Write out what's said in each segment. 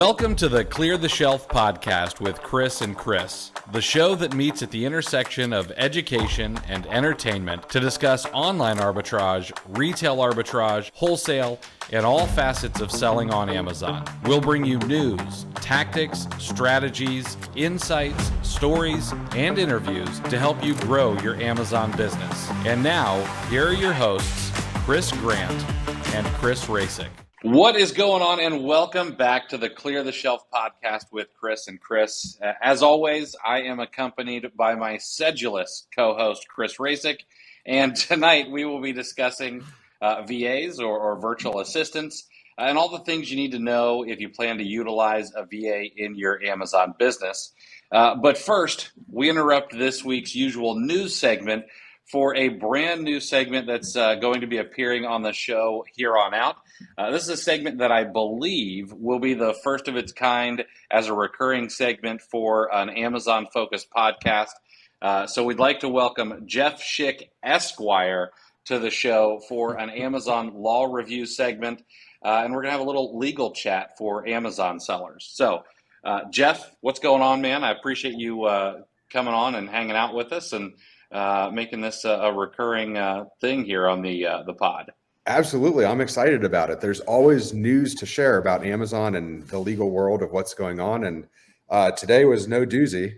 Welcome to the Clear the Shelf podcast with Chris and Chris, the show that meets at the intersection of education and entertainment to discuss online arbitrage, retail arbitrage, wholesale, and all facets of selling on Amazon. We'll bring you news, tactics, strategies, insights, stories, and interviews to help you grow your Amazon business. And now, here are your hosts, Chris Grant and Chris Rasick. What is going on, and welcome back to the Clear the Shelf podcast with Chris and Chris. As always, I am accompanied by my sedulous co-host, Chris Rasick, and tonight we will be discussing VAs or virtual assistants and all the things you need to know if you plan to utilize a VA in your Amazon business. But first, we interrupt this week's usual news segment for a brand new segment that's going to be appearing on the show here on out. This is a segment that I believe will be the first of its kind as a recurring segment for an Amazon-focused podcast. So we'd like to welcome Jeff Schick, Esquire, to the show for an Amazon Law Review segment. And we're going to have a little legal chat for Amazon sellers. So, Jeff, what's going on, man? I appreciate you coming on and hanging out with us and making this a recurring thing here on the pod. Absolutely. I'm excited about it. There's always news to share about Amazon and the legal world of what's going on. And today was no doozy.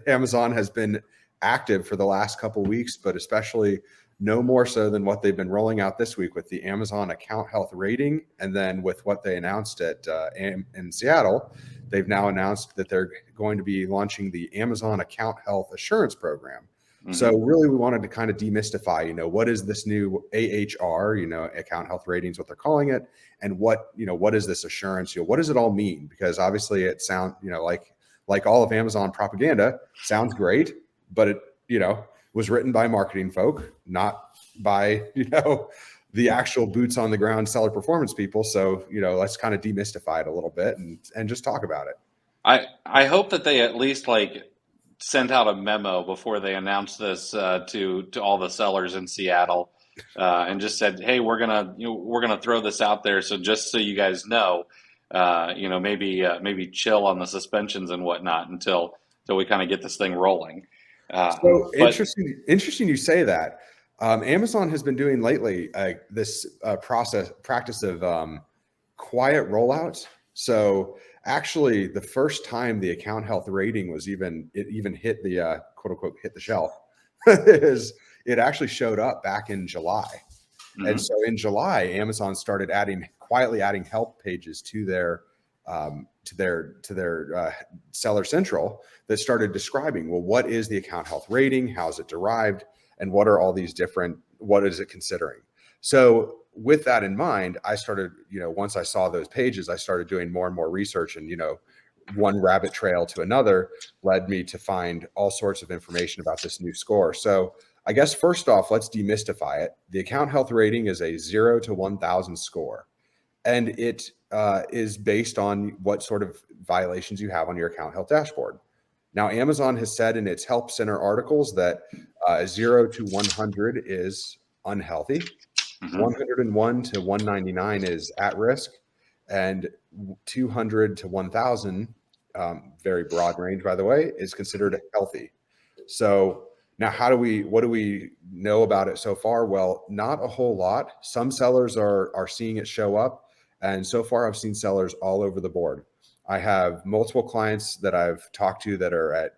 Amazon has been active for the last couple of weeks, but especially no more so than what they've been rolling out this week with the Amazon account health rating. And then with what they announced in Seattle, they've now announced that they're going to be launching the Amazon account health assurance program. Mm-hmm. So really, we wanted to kind of demystify, what is this new AHR, account health ratings, what they're calling it, and what is this assurance? What does it all mean? Because obviously it sounds, like all of Amazon propaganda sounds great, but it, was written by marketing folk, not by, the actual boots on the ground seller performance people. So, let's kind of demystify it a little bit and just talk about it. I hope that they at least sent out a memo before they announced this to all the sellers in Seattle, and just said, "Hey, we're gonna throw this out there. So just so you guys know, maybe chill on the suspensions and whatnot until we kind of get this thing rolling." Interesting you say that. Amazon has been doing lately this practice of quiet rollouts. So actually, the first time the account health rating was even hit the quote unquote hit the shelf is it actually showed up back in July. Mm-hmm. And so in July, Amazon started quietly adding help pages to their Seller Central that started describing, well, what is the account health rating? How is it derived? And what are all these what is it considering? So with that in mind, I started, once I saw those pages, I started doing more and more research, and, one rabbit trail to another led me to find all sorts of information about this new score. So I guess first off, let's demystify it. The account health rating is a 0 to 1,000 score, and it is based on what sort of violations you have on your account health dashboard. Now, Amazon has said in its Help Center articles that 0 to 100 is unhealthy. Mm-hmm. 101 to 199 is at risk, and 200 to 1,000, very broad range, by the way, is considered healthy. So now what do we know about it so far? Well, not a whole lot. Some sellers are seeing it show up, and so far I've seen sellers all over the board. I have multiple clients that I've talked to that are at,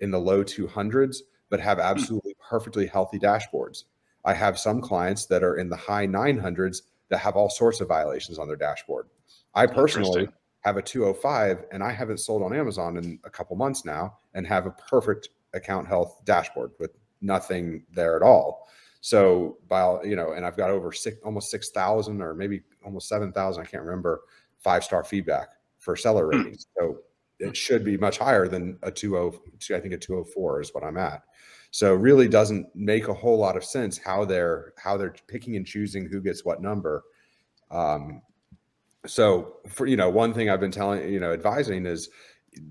in the low 200s, but have absolutely perfectly healthy dashboards. I have some clients that are in the high 900s that have all sorts of violations on their dashboard. I personally have a 205, and I haven't sold on Amazon in a couple months now, and have a perfect account health dashboard with nothing there at all. So and I've got over almost 6,000 or maybe almost 7,000, I can't remember, 5-star feedback for seller ratings. So it should be much higher than a 202. I think a 204 is what I'm at. So really doesn't make a whole lot of sense how they're picking and choosing who gets what number. So for, one thing I've been advising is,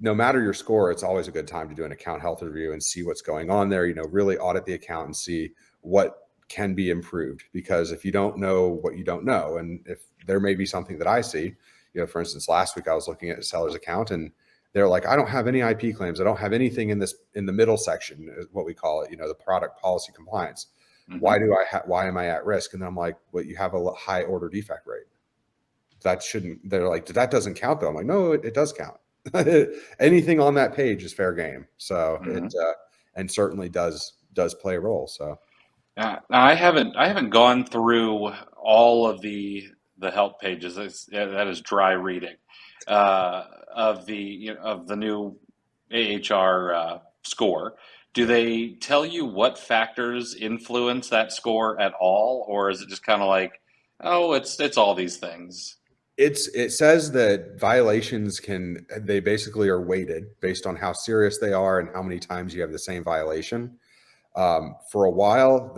no matter your score, it's always a good time to do an account health review and see what's going on there, really audit the account and see what can be improved. Because if you don't know what you don't know, and if there may be something that I see, for instance, last week I was looking at a seller's account and they're like, I don't have any IP claims. I don't have anything in the middle section, is what we call it, the product policy compliance. Mm-hmm. Why am I at risk? And then I'm like, well, you have a high order defect rate. They're like, that doesn't count though. I'm like, no, it does count. Anything on that page is fair game. So it and certainly does play a role. So I haven't gone through all of the help pages. That is dry reading of the new AHR score. Do they tell you what factors influence that score at all, or is it just kind of like, oh, it's all these things? It says that violations they basically are weighted based on how serious they are and how many times you have the same violation. For a while,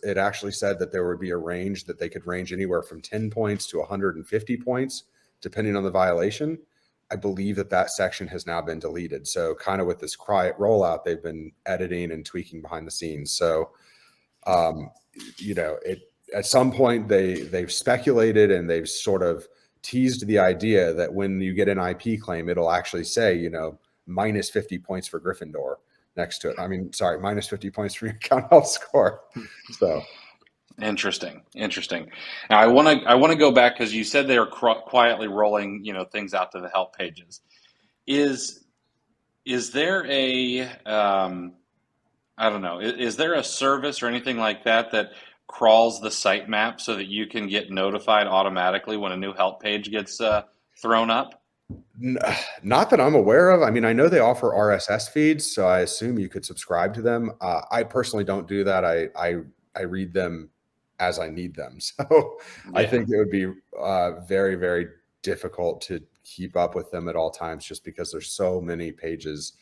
it actually said that there would be a range that they could range anywhere from 10 points to 150 points, depending on the violation. I believe that section has now been deleted. So kind of with this quiet rollout, they've been editing and tweaking behind the scenes. So, at some point they've speculated and they've sort of teased the idea that when you get an IP claim, it'll actually say, minus 50 points for Gryffindor next to it. I mean, sorry, minus 50 points for your account health score. So interesting. Now I want to go back because you said they are quietly rolling, things out to the help pages. Is there a I don't know, is there a service or anything like that crawls the sitemap so that you can get notified automatically when a new help page gets thrown up? Not that I'm aware of. I mean, I know they offer RSS feeds, so I assume you could subscribe to them. I personally don't do that. I read them as I need them. So yeah. I think it would be very, very difficult to keep up with them at all times, just because there's so many pages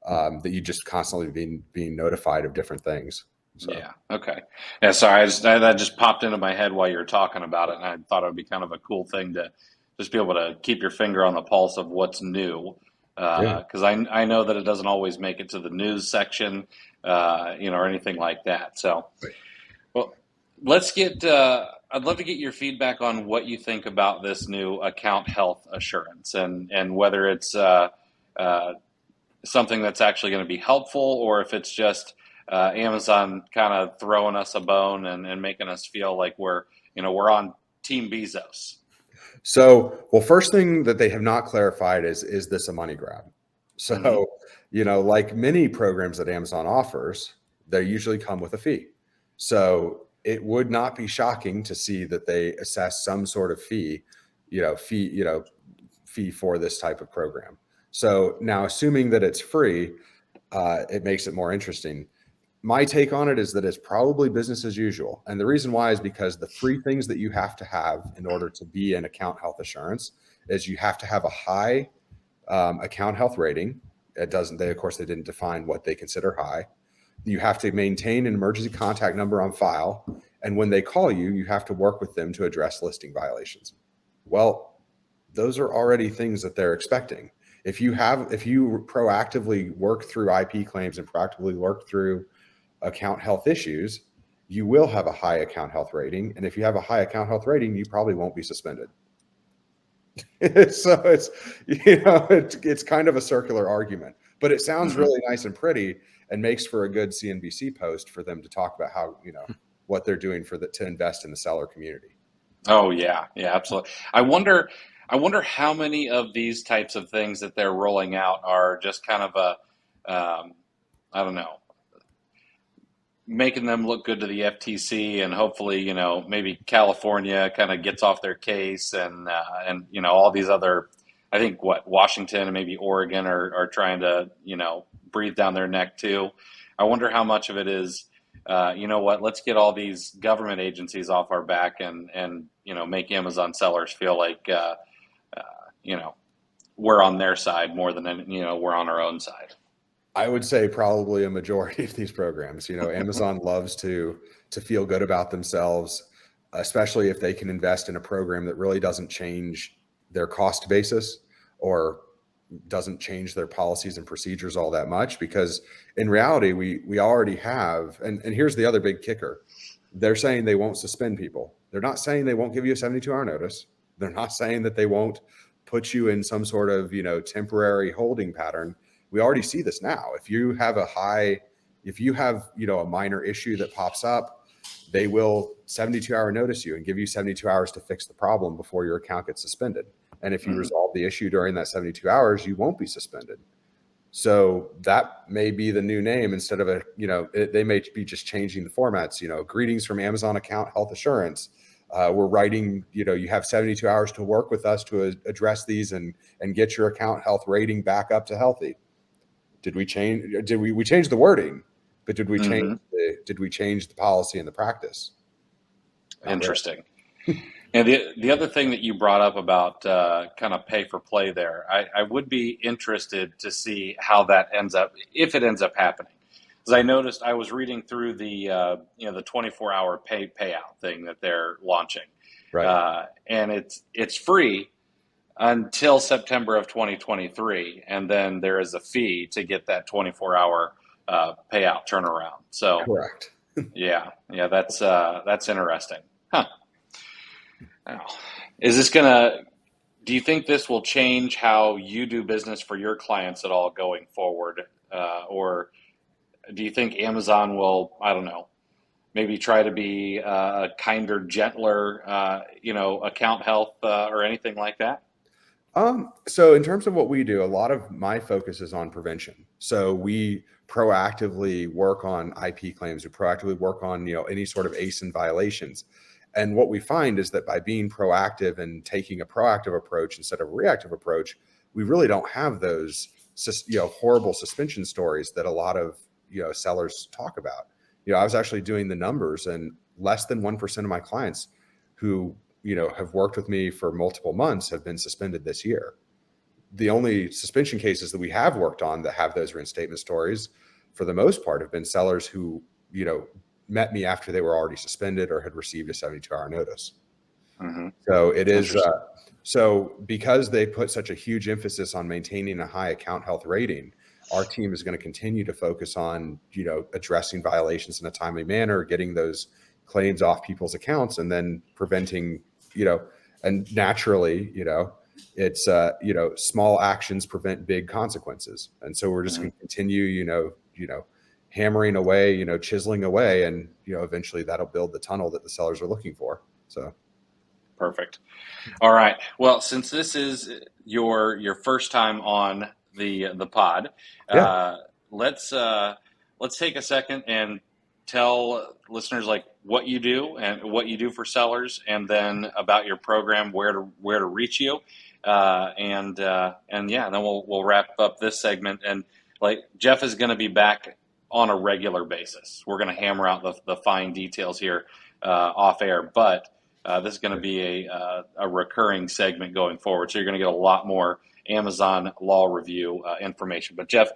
that you just constantly being notified of different things. So. Yeah. Okay. Yeah. Sorry. That just popped into my head while you were talking about it, and I thought it would be kind of a cool thing to just be able to keep your finger on the pulse of what's new. Because I know that it doesn't always make it to the news section, or anything like that. So, well, let's get. I'd love to get your feedback on what you think about this new account health assurance, and whether it's something that's actually going to be helpful, or if it's just Amazon kind of throwing us a bone and making us feel like we're on Team Bezos. So, well, first thing that they have not clarified is this a money grab? So, like many programs that Amazon offers, they usually come with a fee. So it would not be shocking to see that they assess some sort of fee for this type of program. So now, assuming that it's free, it makes it more interesting. My take on it is that it's probably business as usual. And the reason why is because the free things that you have to have in order to be an account health assurance is you have to have a high account health rating. Of course, they didn't define what they consider high. You have to maintain an emergency contact number on file. And when they call you, you have to work with them to address listing violations. Well, those are already things that they're expecting. If you proactively work through IP claims and proactively work through account health issues, you will have a high account health rating. And if you have a high account health rating, you probably won't be suspended. So it's kind of a circular argument, but it sounds really nice and pretty and makes for a good CNBC post for them to talk about how, what they're doing to invest in the seller community. Oh yeah. Yeah, absolutely. I wonder how many of these types of things that they're rolling out are just kind of I don't know, making them look good to the FTC, and hopefully, maybe California kind of gets off their case, and all these other, I think Washington and maybe Oregon are trying to, breathe down their neck too. I wonder how much of it is, let's get all these government agencies off our back and make Amazon sellers feel like, we're on their side more than, we're on our own side. I would say probably a majority of these programs. Amazon loves to feel good about themselves, especially if they can invest in a program that really doesn't change their cost basis or doesn't change their policies and procedures all that much. Because in reality, we already have, and here's the other big kicker. They're saying they won't suspend people. They're not saying they won't give you a 72-hour notice. They're not saying that they won't put you in some sort of, temporary holding pattern. We already see this now. If you have a minor issue that pops up, they will 72-hour notice you and give you 72 hours to fix the problem before your account gets suspended. And if you resolve the issue during that 72 hours, you won't be suspended. So that may be the new name instead of they may be just changing the formats, greetings from Amazon Account Health Assurance. We're writing, you have 72 hours to work with us to address these and get your account health rating back up to healthy. We changed the wording, but did we change the policy and the practice? Interesting. And the other thing that you brought up about kind of pay for play there, I would be interested to see how that ends up, if it ends up happening. Because I noticed, I was reading through the 24-hour payout thing that they're launching, right? And it's free until September of 2023, and then there is a fee to get that 24-hour payout turnaround. So correct. yeah, that's interesting, huh? Now, do you think this will change how you do business for your clients at all going forward? Or do you think Amazon will, I don't know, maybe try to be a kinder, gentler, account health or anything like that? So in terms of what we do, a lot of my focus is on prevention. So we proactively work on IP claims. We proactively work on, any sort of ASIN violations. And what we find is that by being proactive and taking a proactive approach instead of a reactive approach, we really don't have those, horrible suspension stories that a lot of, sellers talk about. I was actually doing the numbers, and less than 1% of my clients who, have worked with me for multiple months have been suspended this year. The only suspension cases that we have worked on that have those reinstatement stories, for the most part, have been sellers who, met me after they were already suspended or had received a 72-hour notice. So it is, because they put such a huge emphasis on maintaining a high account health rating, our team is going to continue to focus on, addressing violations in a timely manner, getting those claims off people's accounts, and then preventing, and naturally, it's, small actions prevent big consequences. And so we're just going to continue, hammering away, chiseling away, and, eventually that'll build the tunnel that the sellers are looking for. So. Perfect. All right. Well, since this is your first time on the pod, let's take a second and tell listeners what you do and what you do for sellers, and then about your program, where to reach you, and then we'll wrap up this segment. And Jeff is going to be back on a regular basis. We're going to hammer out the fine details here off air, but this is going to be a recurring segment going forward. So you're going to get a lot more Amazon law review information. But Jeff,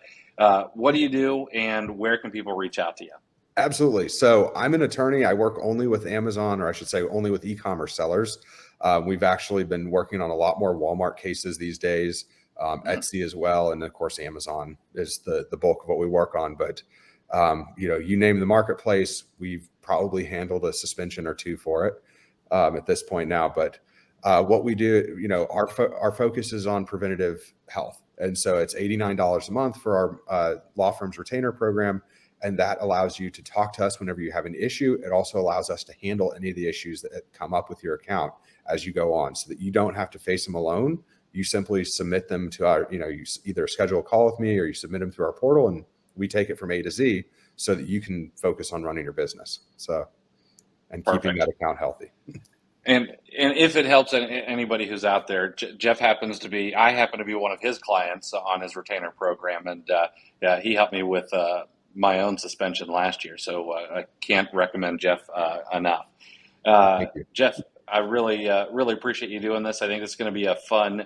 what do you do, and where can people reach out to you? Absolutely. So I'm an attorney. I work only with Amazon, or I should say only with e-commerce sellers. We've actually been working on a lot more Walmart cases these days, Etsy as well. And of course, Amazon is the bulk of what we work on. But, you name the marketplace, we've probably handled a suspension or two for it at this point now. But what we do, our focus is on preventative health. And so it's $89 a month for our law firm's retainer program. And that allows you to talk to us whenever you have an issue. It also allows us to handle any of the issues that come up with your account as you go on, so that you don't have to face them alone. You simply submit them to our, you either schedule a call with me, or you submit them through our portal, and we take it from A to Z so that you can focus on running your business. So, and keeping that account healthy. And if it helps anybody who's out there, Jeff I happen to be one of his clients on his retainer program, and he helped me with my own suspension last year. So I can't recommend Jeff enough. Thank you. Jeff, I really appreciate you doing this. I think it's going to be a fun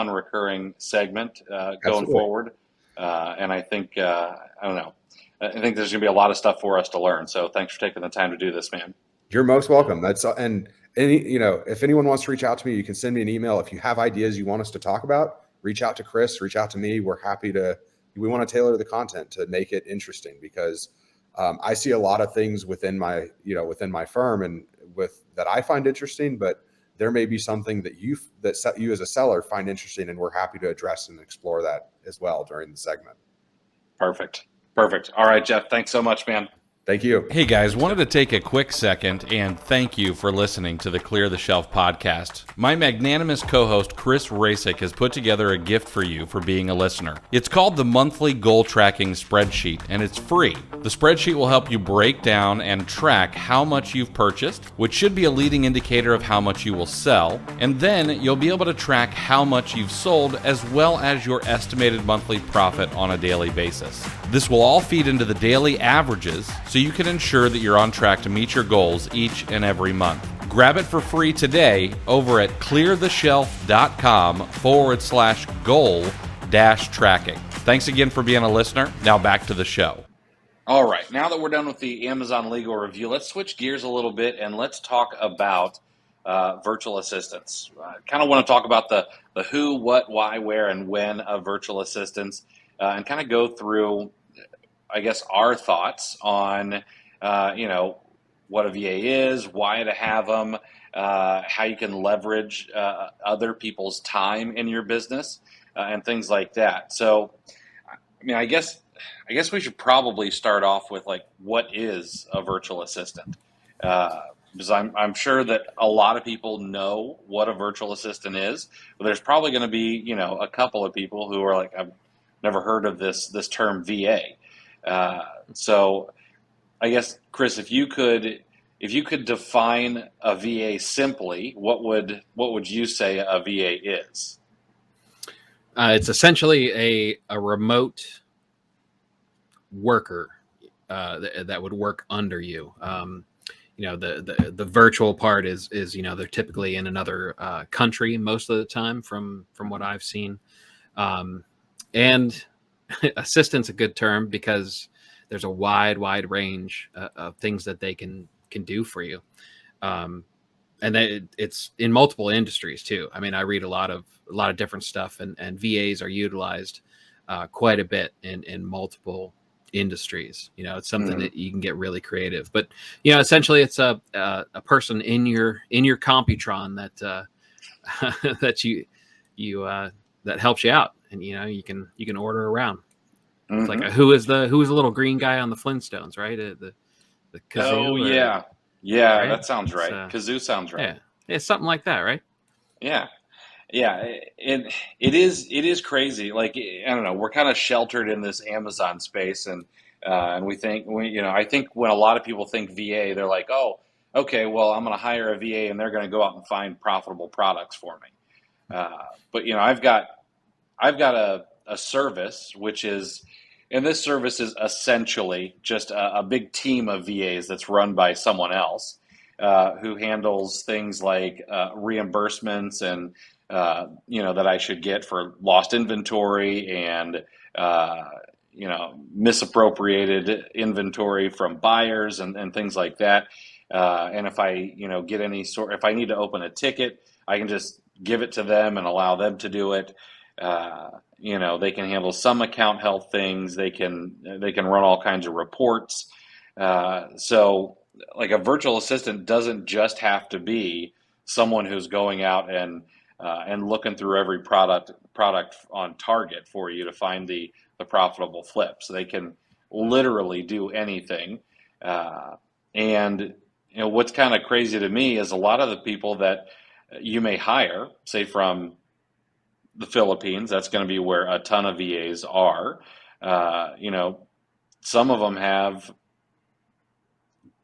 recurring segment going forward. And I think, I don't know, I think there's going to be a lot of stuff for us to learn. So thanks for taking the time to do this, man. You're most welcome. And if anyone wants to reach out to me, you can send me an email. If you have ideas you want us to talk about, reach out to Chris, reach out to me. We're happy we want to tailor the content to make it interesting, because I see a lot of things within my firm and that I find interesting, but there may be something that you as a seller find interesting, and we're happy to address and explore that as well during the segment. Perfect. All right, Jeff, thanks so much, man. Thank you. Hey guys, wanted to take a quick second and thank you for listening to the Clear the Shelf podcast. My magnanimous co-host Chris Rasick has put together a gift for you for being a listener. It's called the Monthly Goal Tracking Spreadsheet, and it's free. The spreadsheet will help you break down and track how much you've purchased, which should be a leading indicator of how much you will sell, and then you'll be able to track how much you've sold as well as your estimated monthly profit on a daily basis. This will all feed into the daily averages, so you can ensure that you're on track to meet your goals each and every month. Grab it for free today over at cleartheshelf.com/goal-tracking. Thanks again for being a listener. Now back to the show. All right, now that we're done with the Amazon legal review, let's switch gears a little bit and let's talk about virtual assistants. I kind of want to talk about the who, what, why, where, and when of virtual assistants, and kind of go through, I guess, our thoughts on, what a VA is, why to have them, how you can leverage other people's time in your business, and things like that. So, I guess we should probably start off with what is a virtual assistant? Because I'm sure that a lot of people know what a virtual assistant is, but there's probably going to be, a couple of people who are like, I've never heard of this term VA. So I guess, Chris, if you could define a VA simply, what would you say a VA is? It's essentially a remote worker that would work under you. The virtual part is they're typically in another country most of the time from what I've seen. And assistant's a good term because there's a wide range of things that they can do for you. And it's in multiple industries too. I mean, I read a lot of different stuff, and VAs are utilized quite a bit in multiple industries. It's something that you can get really creative, but essentially it's a person in your Computron that that helps you out, and you can order around. It's like who is the little green guy on the Flintstones, right? The kazoo. Oh yeah, right? That sounds right. Kazoo sounds right. Yeah, it's something like that, right? Yeah. It is crazy. Like, I don't know, we're kind of sheltered in this Amazon space, and we think I think when a lot of people think VA, they're like, oh, okay, well, I'm going to hire a VA and they're going to go out and find profitable products for me. But I've got a service which is, and this service is essentially just a big team of VAs that's run by someone else who handles things like reimbursements and that I should get for lost inventory and misappropriated inventory from buyers and things like that. And if I get if I need to open a ticket, I can just give it to them and allow them to do it. They can handle some account health things. They can run all kinds of reports. So like a virtual assistant doesn't just have to be someone who's going out and looking through every product on Target for you to find the profitable flip. So they can literally do anything. And what's kind of crazy to me is a lot of the people that you may hire, say from the Philippines, that's going to be where a ton of VAs are. Some of them have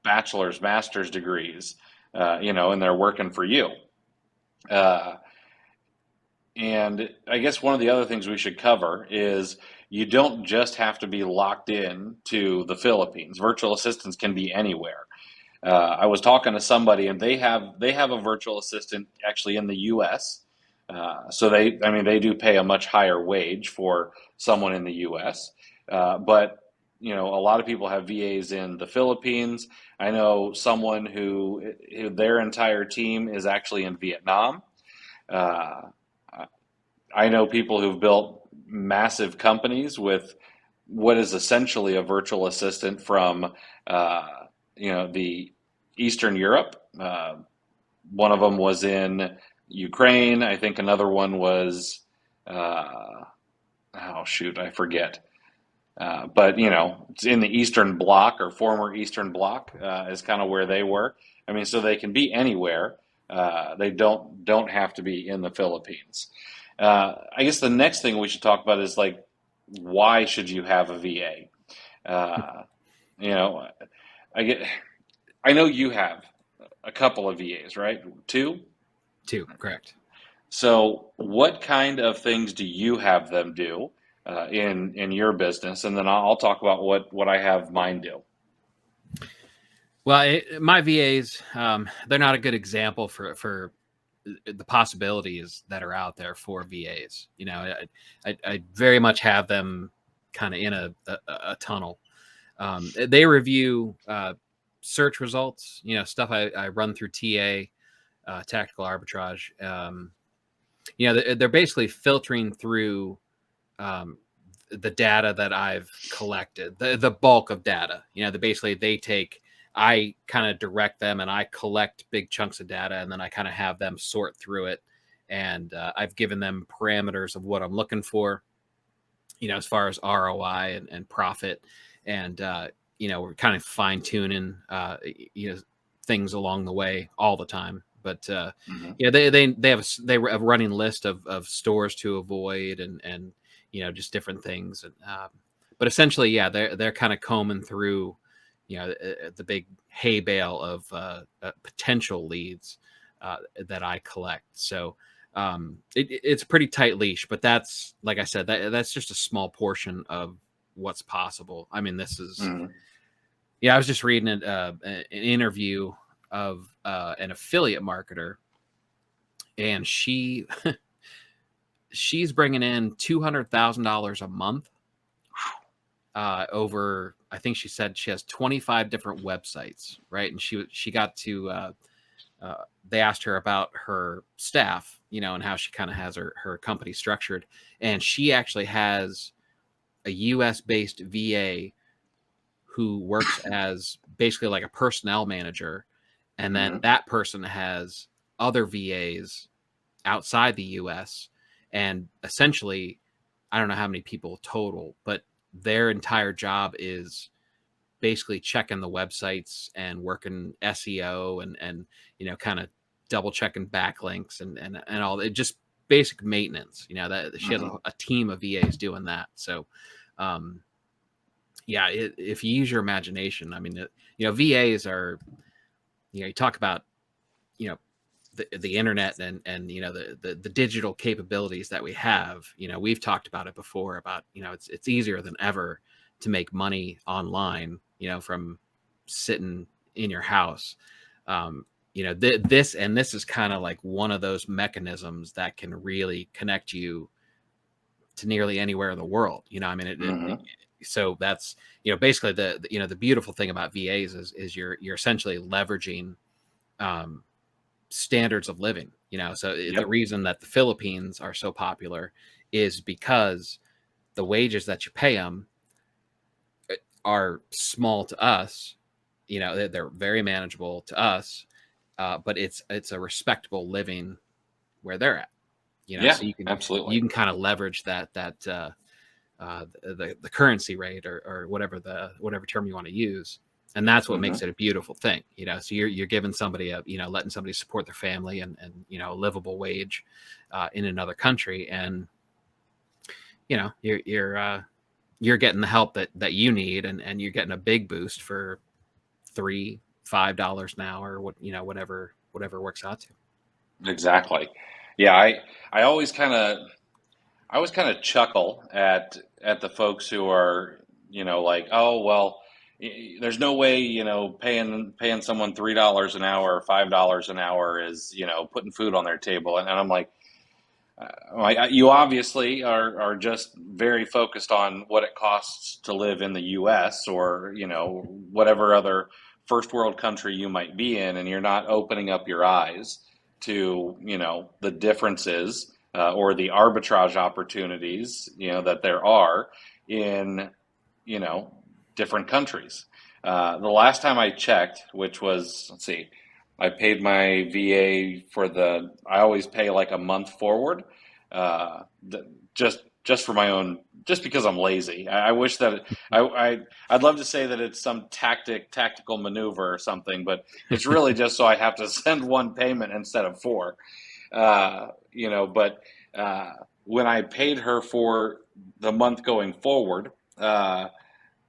bachelor's, master's degrees, and they're working for you. And I guess one of the other things we should cover is you don't just have to be locked in to the Philippines. Virtual assistants can be anywhere. I was talking to somebody, and they have a virtual assistant actually in the U.S. So they do pay a much higher wage for someone in the U.S. But a lot of people have VAs in the Philippines. I know someone who their entire team is actually in Vietnam. I know people who've built massive companies with what is essentially a virtual assistant from, the Eastern Europe. one of them was in Ukraine. I think another one was, oh shoot, I forget. But it's in the Eastern Bloc or former Eastern Bloc is kind of where they were. I mean, so they can be anywhere. They don't have to be in the Philippines. I guess the next thing we should talk about is like, why should you have a VA? You know, I know you have a couple of VAs, right? Two? Two, correct. So what kind of things do you have them do in your business? And then I'll talk about what I have mine do. Well, my VAs, they're not a good example for the possibilities that are out there for VAs. I very much have them kind of in a tunnel. They review search results, stuff I run through TA, tactical arbitrage. They're basically filtering through the data that I've collected, the bulk of data. I kind of direct them and I collect big chunks of data, and then I kind of have them sort through it. And I've given them parameters of what I'm looking for, as far as ROI and profit. And, we're kind of fine tuning, things along the way all the time. But, they have a running list of stores to avoid and just different things. And, but essentially, yeah, they're kind of combing through, the big hay bale of potential leads that I collect. So it's a pretty tight leash, but that's, like I said, that's just a small portion of what's possible. I mean, this is, I was just reading an interview of an affiliate marketer, and she's bringing in $200,000 a month over, I think she said she has 25 different websites, right? And she got to, they asked her about her staff, and how she kind of has her company structured. And she actually has a US based VA who works as basically like a personnel manager. And then that person has other VAs outside the US. And essentially, I don't know how many people total, but their entire job is basically checking the websites and working SEO and kind of double checking backlinks and all that, just basic maintenance, that she has a team of VAs doing that. So, if you use your imagination, I mean, VAs are, you talk about, the internet and the digital capabilities that we have. We've talked about it before about, it's easier than ever to make money online, from sitting in your house. This is kind of like one of those mechanisms that can really connect you to nearly anywhere in the world. So that's, basically the beautiful thing about VAs is you're essentially leveraging standards of living. The reason that the Philippines are so popular is because the wages that you pay them are small to us. They're very manageable to us, but it's a respectable living where they're at. So you can absolutely, you can kind of leverage that the currency rate or whatever term you want to use. And that's what makes it a beautiful thing, so you're giving somebody letting somebody support their family and a livable wage in another country. And, you're getting the help that you need, and you're getting a big boost for $3-5 an hour, whatever works out to. Exactly. Yeah. I always kind of chuckle at the folks who are, like, oh, well, there's no way, paying someone $3 an hour or $5 an hour is, putting food on their table. And I'm like, you obviously are just very focused on what it costs to live in the U.S. or, whatever other first world country you might be in. And you're not opening up your eyes to, the differences or the arbitrage opportunities, that there are in, different countries. The last time I checked, which was, I paid my VA I always pay like a month forward, uh, just for my own, just because I'm lazy. I wish that I'd love to say that it's some tactical maneuver or something, but it's really just so I have to send one payment instead of four. But uh, when I paid her for the month going forward,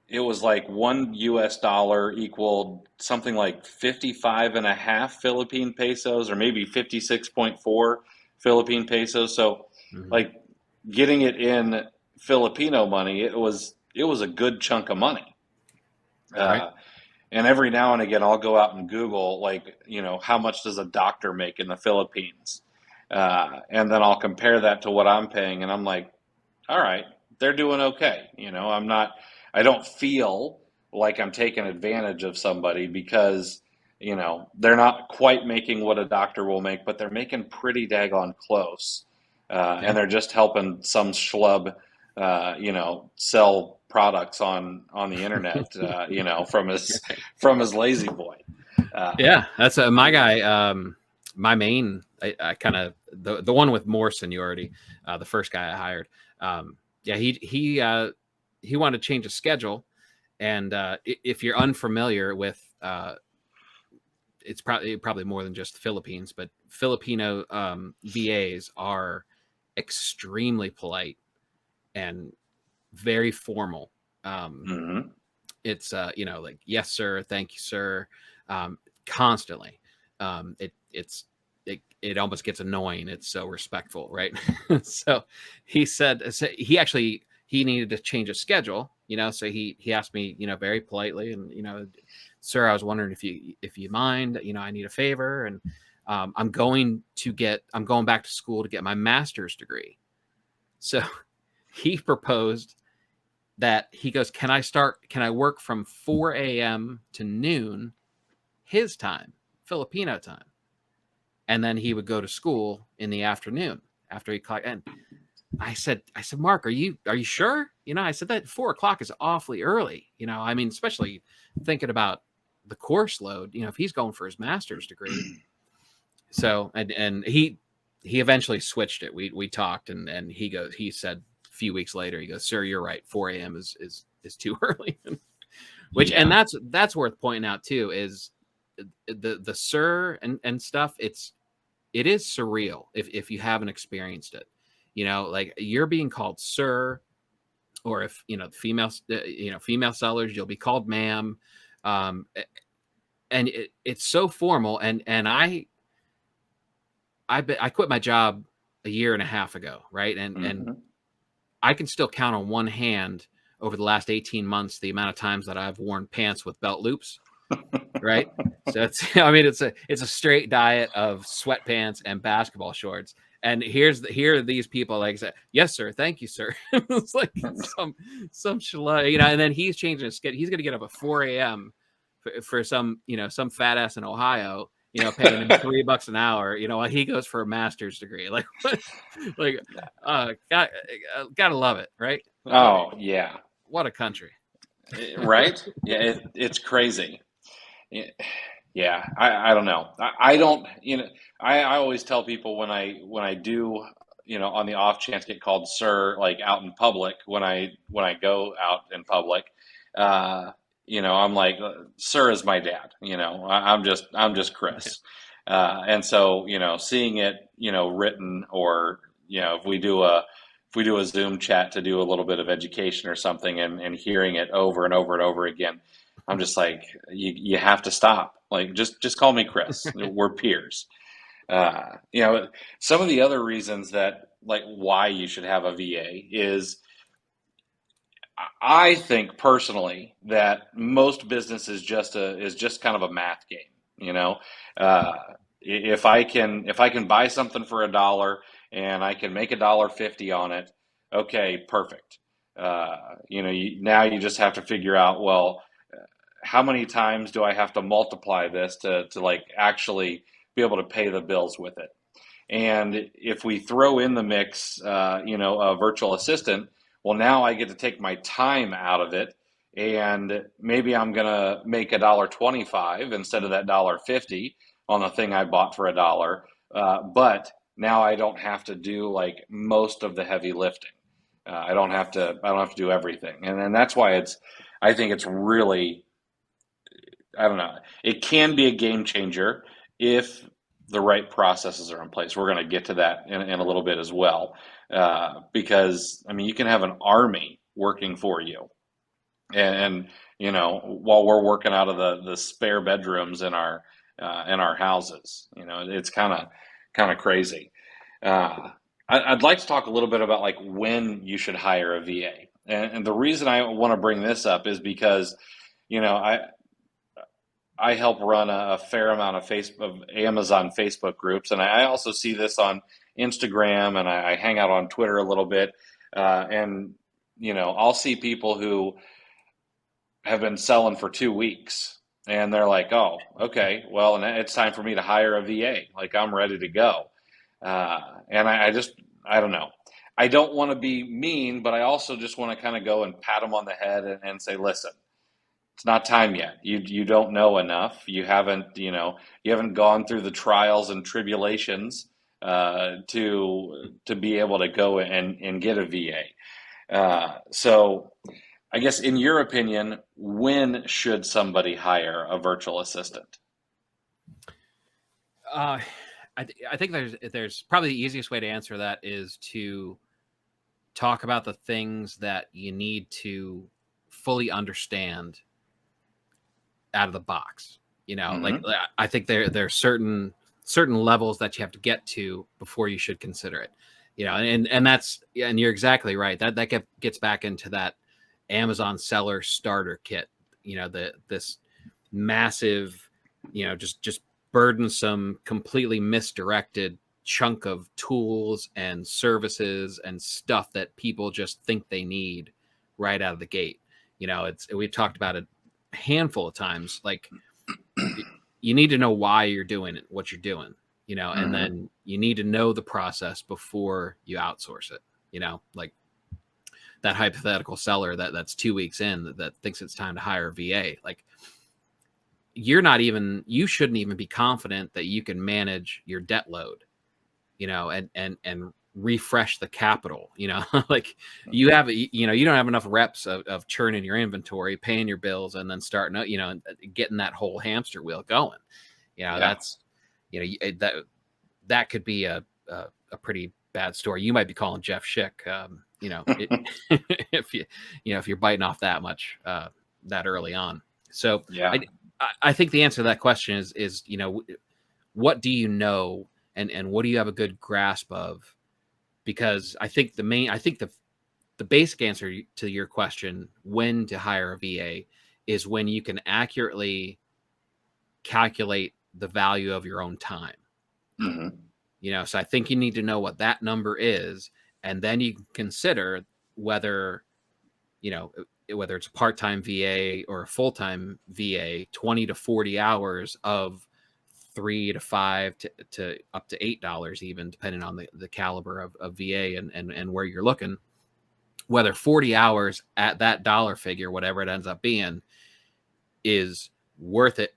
it was like $1 equaled something like 55 and a half Philippine pesos, or maybe 56.4 Philippine pesos. So Mhm. like getting it in Filipino money, it was a good chunk of money. Right. Uh, and every now and again, I'll go out and Google, like, how much does a doctor make in the Philippines? And then I'll compare that to what I'm paying, and I'm like, all right, they're doing okay. I don't feel like I'm taking advantage of somebody because, they're not quite making what a doctor will make, but they're making pretty daggone close. Yeah. And they're just helping some schlub, sell products on the internet, from his Right. from his lazy boy. Yeah, that's my guy. My main, I kind of the one with more seniority, the first guy I hired. Yeah, he wanted to change his schedule, and if you're unfamiliar with, it's probably more than just the Philippines, but Filipino VAs are extremely polite and very formal. Hmm. It's like, yes sir, thank you sir, um, constantly. It almost gets annoying, it's so respectful, right? So he needed to change his schedule, so he asked me, very politely, and sir, I was wondering if you mind, I need a favor, and I'm going back to school to get my master's degree. So he proposed that he goes, can I work from 4 a.m. to noon his time, Filipino time? And then he would go to school in the afternoon after he clocked in. I said, Mark, are you sure? I said that 4 o'clock is awfully early. I mean, especially thinking about the course load, if he's going for his master's degree. So, and he eventually switched it. We talked, and he said a few weeks later, he goes, sir, you're right. 4 a.m. is too early. And Yeah. that's worth pointing out too, is the sir and stuff. It is surreal if you haven't experienced it. Like, you're being called sir, or if female sellers, you'll be called ma'am. Um, and it's so formal. And I quit my job a year and a half ago, right? And Hmm. I can still count on one hand over the last 18 months the amount of times that I've worn pants with belt loops, right? So it's I mean, it's a straight diet of sweatpants and basketball shorts. And here are these people, like I said, yes sir, thank you sir. It's like some schlo, and then he's changing his schedule. He's going to get up at 4 a.m. for some fat ass in Ohio, paying him $3 an hour, while he goes for a master's degree. Like, what? Like, gotta love it, right? Oh, yeah. What a country. Right? Yeah, it's crazy. Yeah, I don't know. I don't, I always tell people when I do, on the off chance get called sir, like out in public, when I go out in public, uh, I'm like, sir is my dad. I'm just Chris. And so, seeing it, written, or, if we do a Zoom chat to do a little bit of education or something, and hearing it over and over and over again, I'm just like, you have to stop. Like, just call me Chris. We're peers. Uh, you know, some of the other reasons that, like, why you should have a VA is, I think personally that most business is just kind of a math game. You know, uh, if I can buy something for $1 and I can make $1.50 on it, okay, perfect. Now you just have to figure out, well, how many times do I have to multiply this to like actually be able to pay the bills with it? And if we throw in the mix, a virtual assistant, well, now I get to take my time out of it, and maybe I'm gonna make $1.25 instead of that $1.50. on the thing I bought for $1. But now I don't have to do like most of the heavy lifting. I don't have to do everything. And that's why I think it's really, I don't know, it can be a game changer if the right processes are in place. We're going to get to that in a little bit as well. Because I mean, you can have an army working for you. And while we're working out of the spare bedrooms in our houses, it's kind of crazy. I'd like to talk a little bit about like when you should hire a VA, and the reason I want to bring this up is because I help run a fair amount of Amazon Facebook groups, and I also see this on Instagram, and I hang out on Twitter a little bit, and I'll see people who have been selling for 2 weeks, and they're like, "Oh, okay, well, and it's time for me to hire a VA. Like I'm ready to go." And I don't know. I don't want to be mean, but I also just want to kind of go and pat them on the head and say, "Listen, it's not time yet. You don't know enough. You haven't gone through the trials and tribulations to be able to go and get a VA." So I guess in your opinion, when should somebody hire a virtual assistant? Uh, I think there's probably the easiest way to answer that is to talk about the things that you need to fully understand out of the box. Like I think there are certain levels that you have to get to before you should consider it. And you're exactly right. That gets back into that Amazon seller starter kit. This massive, just burdensome, completely misdirected chunk of tools and services and stuff that people just think they need right out of the gate. We've talked about it a handful of times. Like you need to know why you're doing it, what you're doing, and then you need to know the process before you outsource it. Like that hypothetical seller that's 2 weeks in that thinks it's time to hire a VA. Like you shouldn't even be confident that you can manage your debt load, and refresh the capital, like you don't have enough reps of churning your inventory, paying your bills, and then starting, and getting that whole hamster wheel going. That's, that could be a pretty bad story. You might be calling Jeff Schick, if you're biting off that much, that early on. So yeah. I think the answer to that question is what do you know, and what do you have a good grasp of? Because I think the basic answer to your question, when to hire a VA, is when you can accurately calculate the value of your own time. So I think you need to know what that number is, and then you can consider whether it's a part-time VA or a full-time VA, 20 to 40 hours of $3 to $5 to up to $8 even, depending on the caliber of VA and where you're looking, whether 40 hours at that dollar figure, whatever it ends up being, is worth it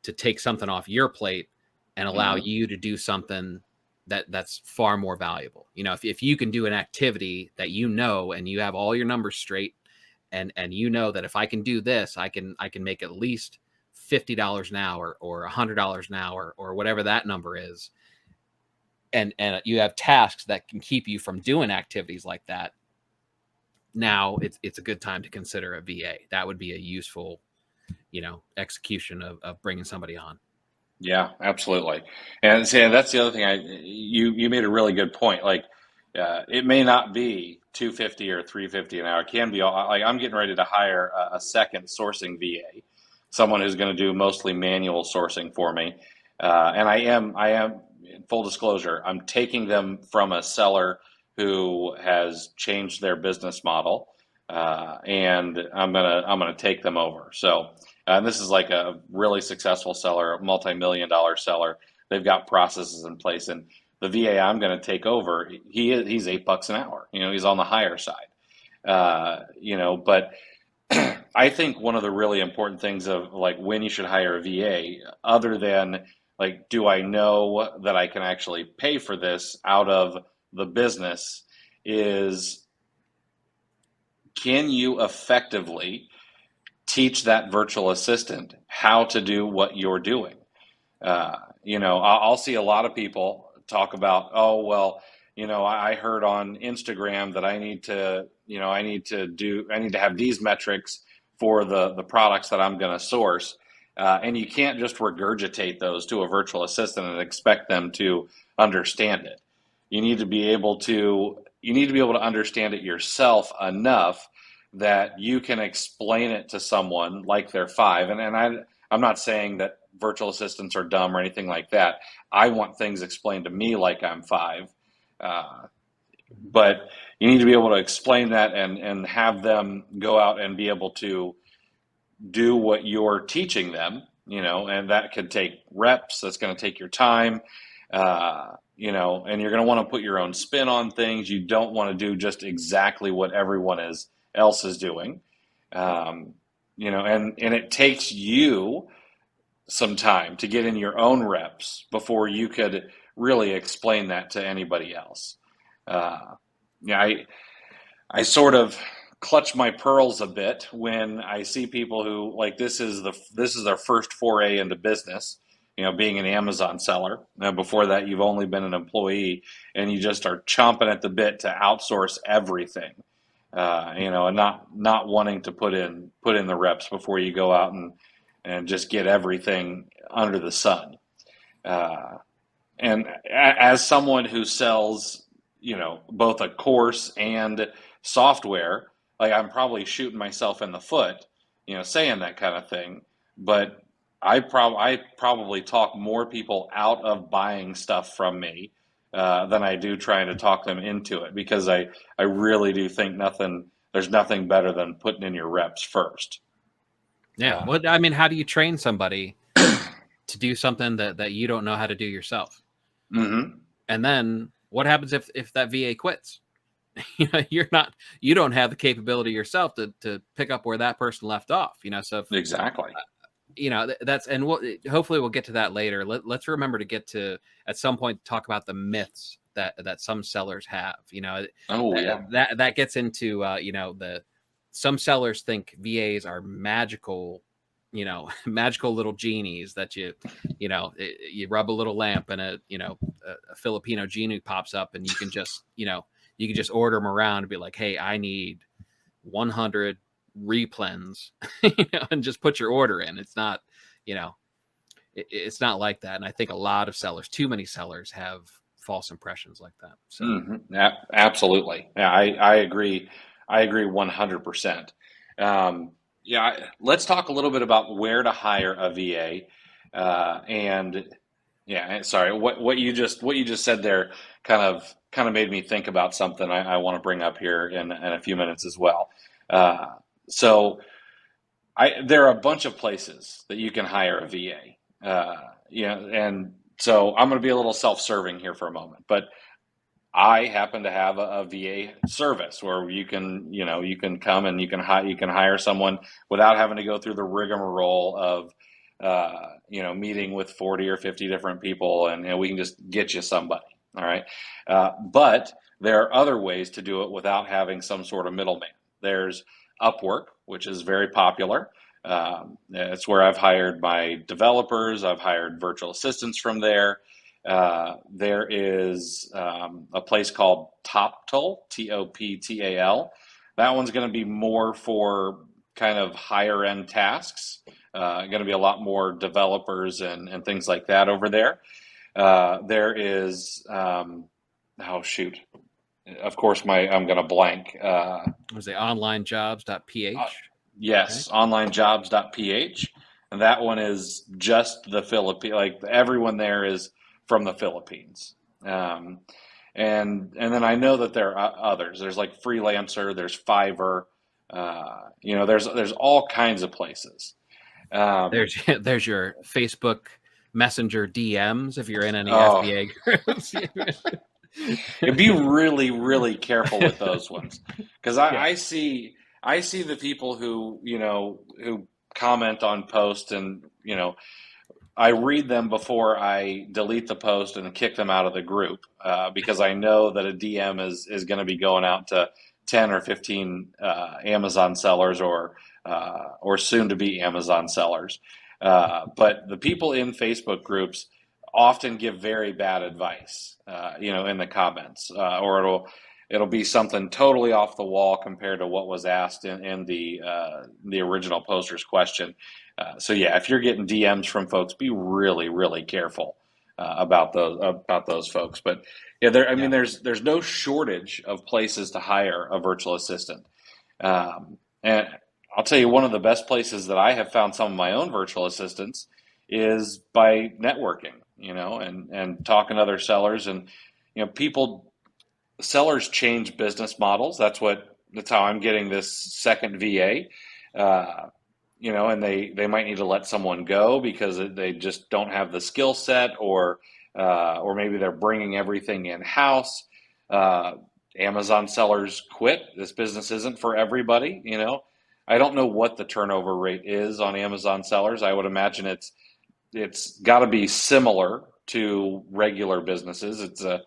to take something off your plate and allow you to do something that's far more valuable. If you can do an activity that and you have all your numbers straight, and that if I can do this, I can make at least $50 an hour or $100 an hour or whatever that number is, and you have tasks that can keep you from doing activities like that, now it's a good time to consider a VA. That would be a useful execution of bringing somebody on. Yeah, absolutely. And that's the other thing. You made a really good point. Like, it may not be $250 or $350 an hour. It can be like I'm getting ready to hire a second sourcing VA, someone who's going to do mostly manual sourcing for me. And I am full disclosure, I'm taking them from a seller who has changed their business model, and I'm gonna take them over. So. And this is like a really successful seller, a multi-million-dollar seller. They've got processes in place, and the VA I'm going to take over, he's $8 an hour. He's on the higher side. But I think one of the really important things of like when you should hire a VA, other than like, do I know that I can actually pay for this out of the business? Is, can you effectively teach that virtual assistant how to do what you're doing? I'll see a lot of people talk about, oh, well, I heard on Instagram that I need to have these metrics for the products that I'm going to source. And you can't just regurgitate those to a virtual assistant and expect them to understand it. You need to be able to understand it yourself enough that you can explain it to someone like they're 5. I'm not saying that virtual assistants are dumb or anything like that. I want things explained to me like I'm 5. But you need to be able to explain that and have them go out and be able to do what you're teaching them, and that could take reps. That's going to take your time, and you're going to want to put your own spin on things. You don't want to do just exactly what everyone else is doing, and it takes you some time to get in your own reps before you could really explain that to anybody else. I sort of clutch my pearls a bit when I see people who, like, this is their first foray into business, being an Amazon seller. Before that, you've only been an employee, and you just are chomping at the bit to outsource everything, and not wanting to put in the reps before you go out and just get everything under the sun. And as someone who sells, both a course and software, like, I'm probably shooting myself in the foot, saying that kind of thing. But I probably talk more people out of buying stuff from me than I do trying to talk them into it, because I really do think there's nothing better than putting in your reps first. Yeah. Well, I mean, how do you train somebody to do something that you don't know how to do yourself? Mm-hmm. And then what happens if that VA quits? You don't have the capability yourself to pick up where that person left off. So Exactly. That's, and hopefully we'll get to that later. Let's remember to get to, at some point, talk about the myths that some sellers have. That gets into some sellers think VAs are magical, magical little genies that you rub a little lamp and a Filipino genie pops up, and you can just order them around and be like, hey, I need 100 replens, and just put your order in. It's not, it's not like that. And I think a lot of sellers, too many sellers, have false impressions like that. So absolutely. Yeah, I agree. I agree 100%. Let's talk a little bit about where to hire a VA. Sorry, what you just said there kind of made me think about something I want to bring up here in a few minutes as well. So there are a bunch of places that you can hire a VA. And so I'm going to be a little self-serving here for a moment, but I happen to have a VA service where you can come and you can hire someone without having to go through the rigmarole of meeting with 40 or 50 different people, and we can just get you somebody. All right. But there are other ways to do it without having some sort of middleman. There's Upwork, which is very popular. It's where I've hired my developers. I've hired virtual assistants from there. There is a place called Toptal, Toptal. That one's going to be more for kind of higher end tasks. Going to be a lot more developers and things like that over there. There is, of course, I'm going to blank. Was it onlinejobs.ph? Yes, okay. Onlinejobs.ph. And that one is just the Philippines. Like, everyone there is from the Philippines. And then I know that there are others. There's like Freelancer, there's Fiverr, there's all kinds of places. There's your Facebook Messenger DMs if you're in any FBA groups. Be really, really careful with those ones, because I see the people who comment on posts, and I read them before I delete the post and kick them out of the group, because I know that a DM is going to be going out to 10 or 15 Amazon sellers or soon to be Amazon sellers. But the people in Facebook groups often give very bad advice, in the comments, or it'll be something totally off the wall compared to what was asked in the original poster's question. So yeah, if you're getting DMs from folks, be really, really careful about those folks. But yeah, there's no shortage of places to hire a virtual assistant. And I'll tell you, one of the best places that I have found some of my own virtual assistants is by networking, and talking to other sellers, and sellers change business models. That's how I'm getting this second VA. And they might need to let someone go because they just don't have the skill set, or maybe they're bringing everything in house. Amazon sellers quit. This business isn't for everybody. I don't know what the turnover rate is on Amazon sellers. I would imagine it's got to be similar to regular businesses. It's going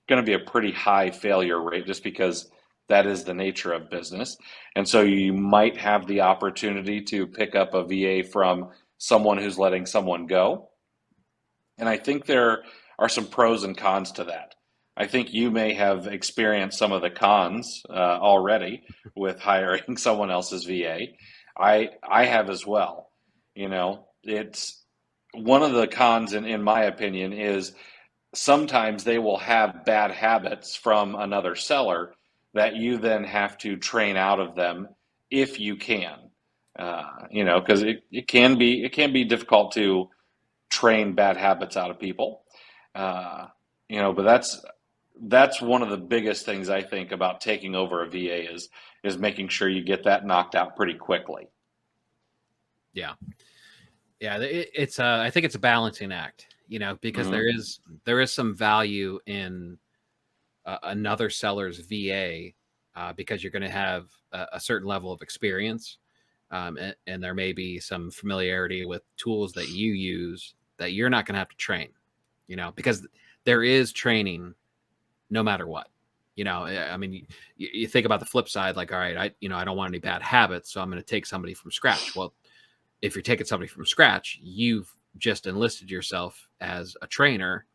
to be a pretty high failure rate just because that is the nature of business. And so you might have the opportunity to pick up a VA from someone who's letting someone go. And I think there are some pros and cons to that. I think you may have experienced some of the cons already with hiring someone else's VA. I have as well. It's one of the cons, in my opinion, is sometimes they will have bad habits from another seller that you then have to train out of them if you can, because it can be difficult to train bad habits out of people, but that's one of the biggest things I think about taking over a VA is making sure you get that knocked out pretty quickly. Yeah. It's I think it's a balancing act, because there is some value in another seller's VA, because you're going to have a certain level of experience, and there may be some familiarity with tools that you use that you're not going to have to train, because there is training no matter what. I mean, you think about the flip side, like, all right, I don't want any bad habits, so I'm going to take somebody from scratch. Well, if you're taking somebody from scratch, you've just enlisted yourself as a trainer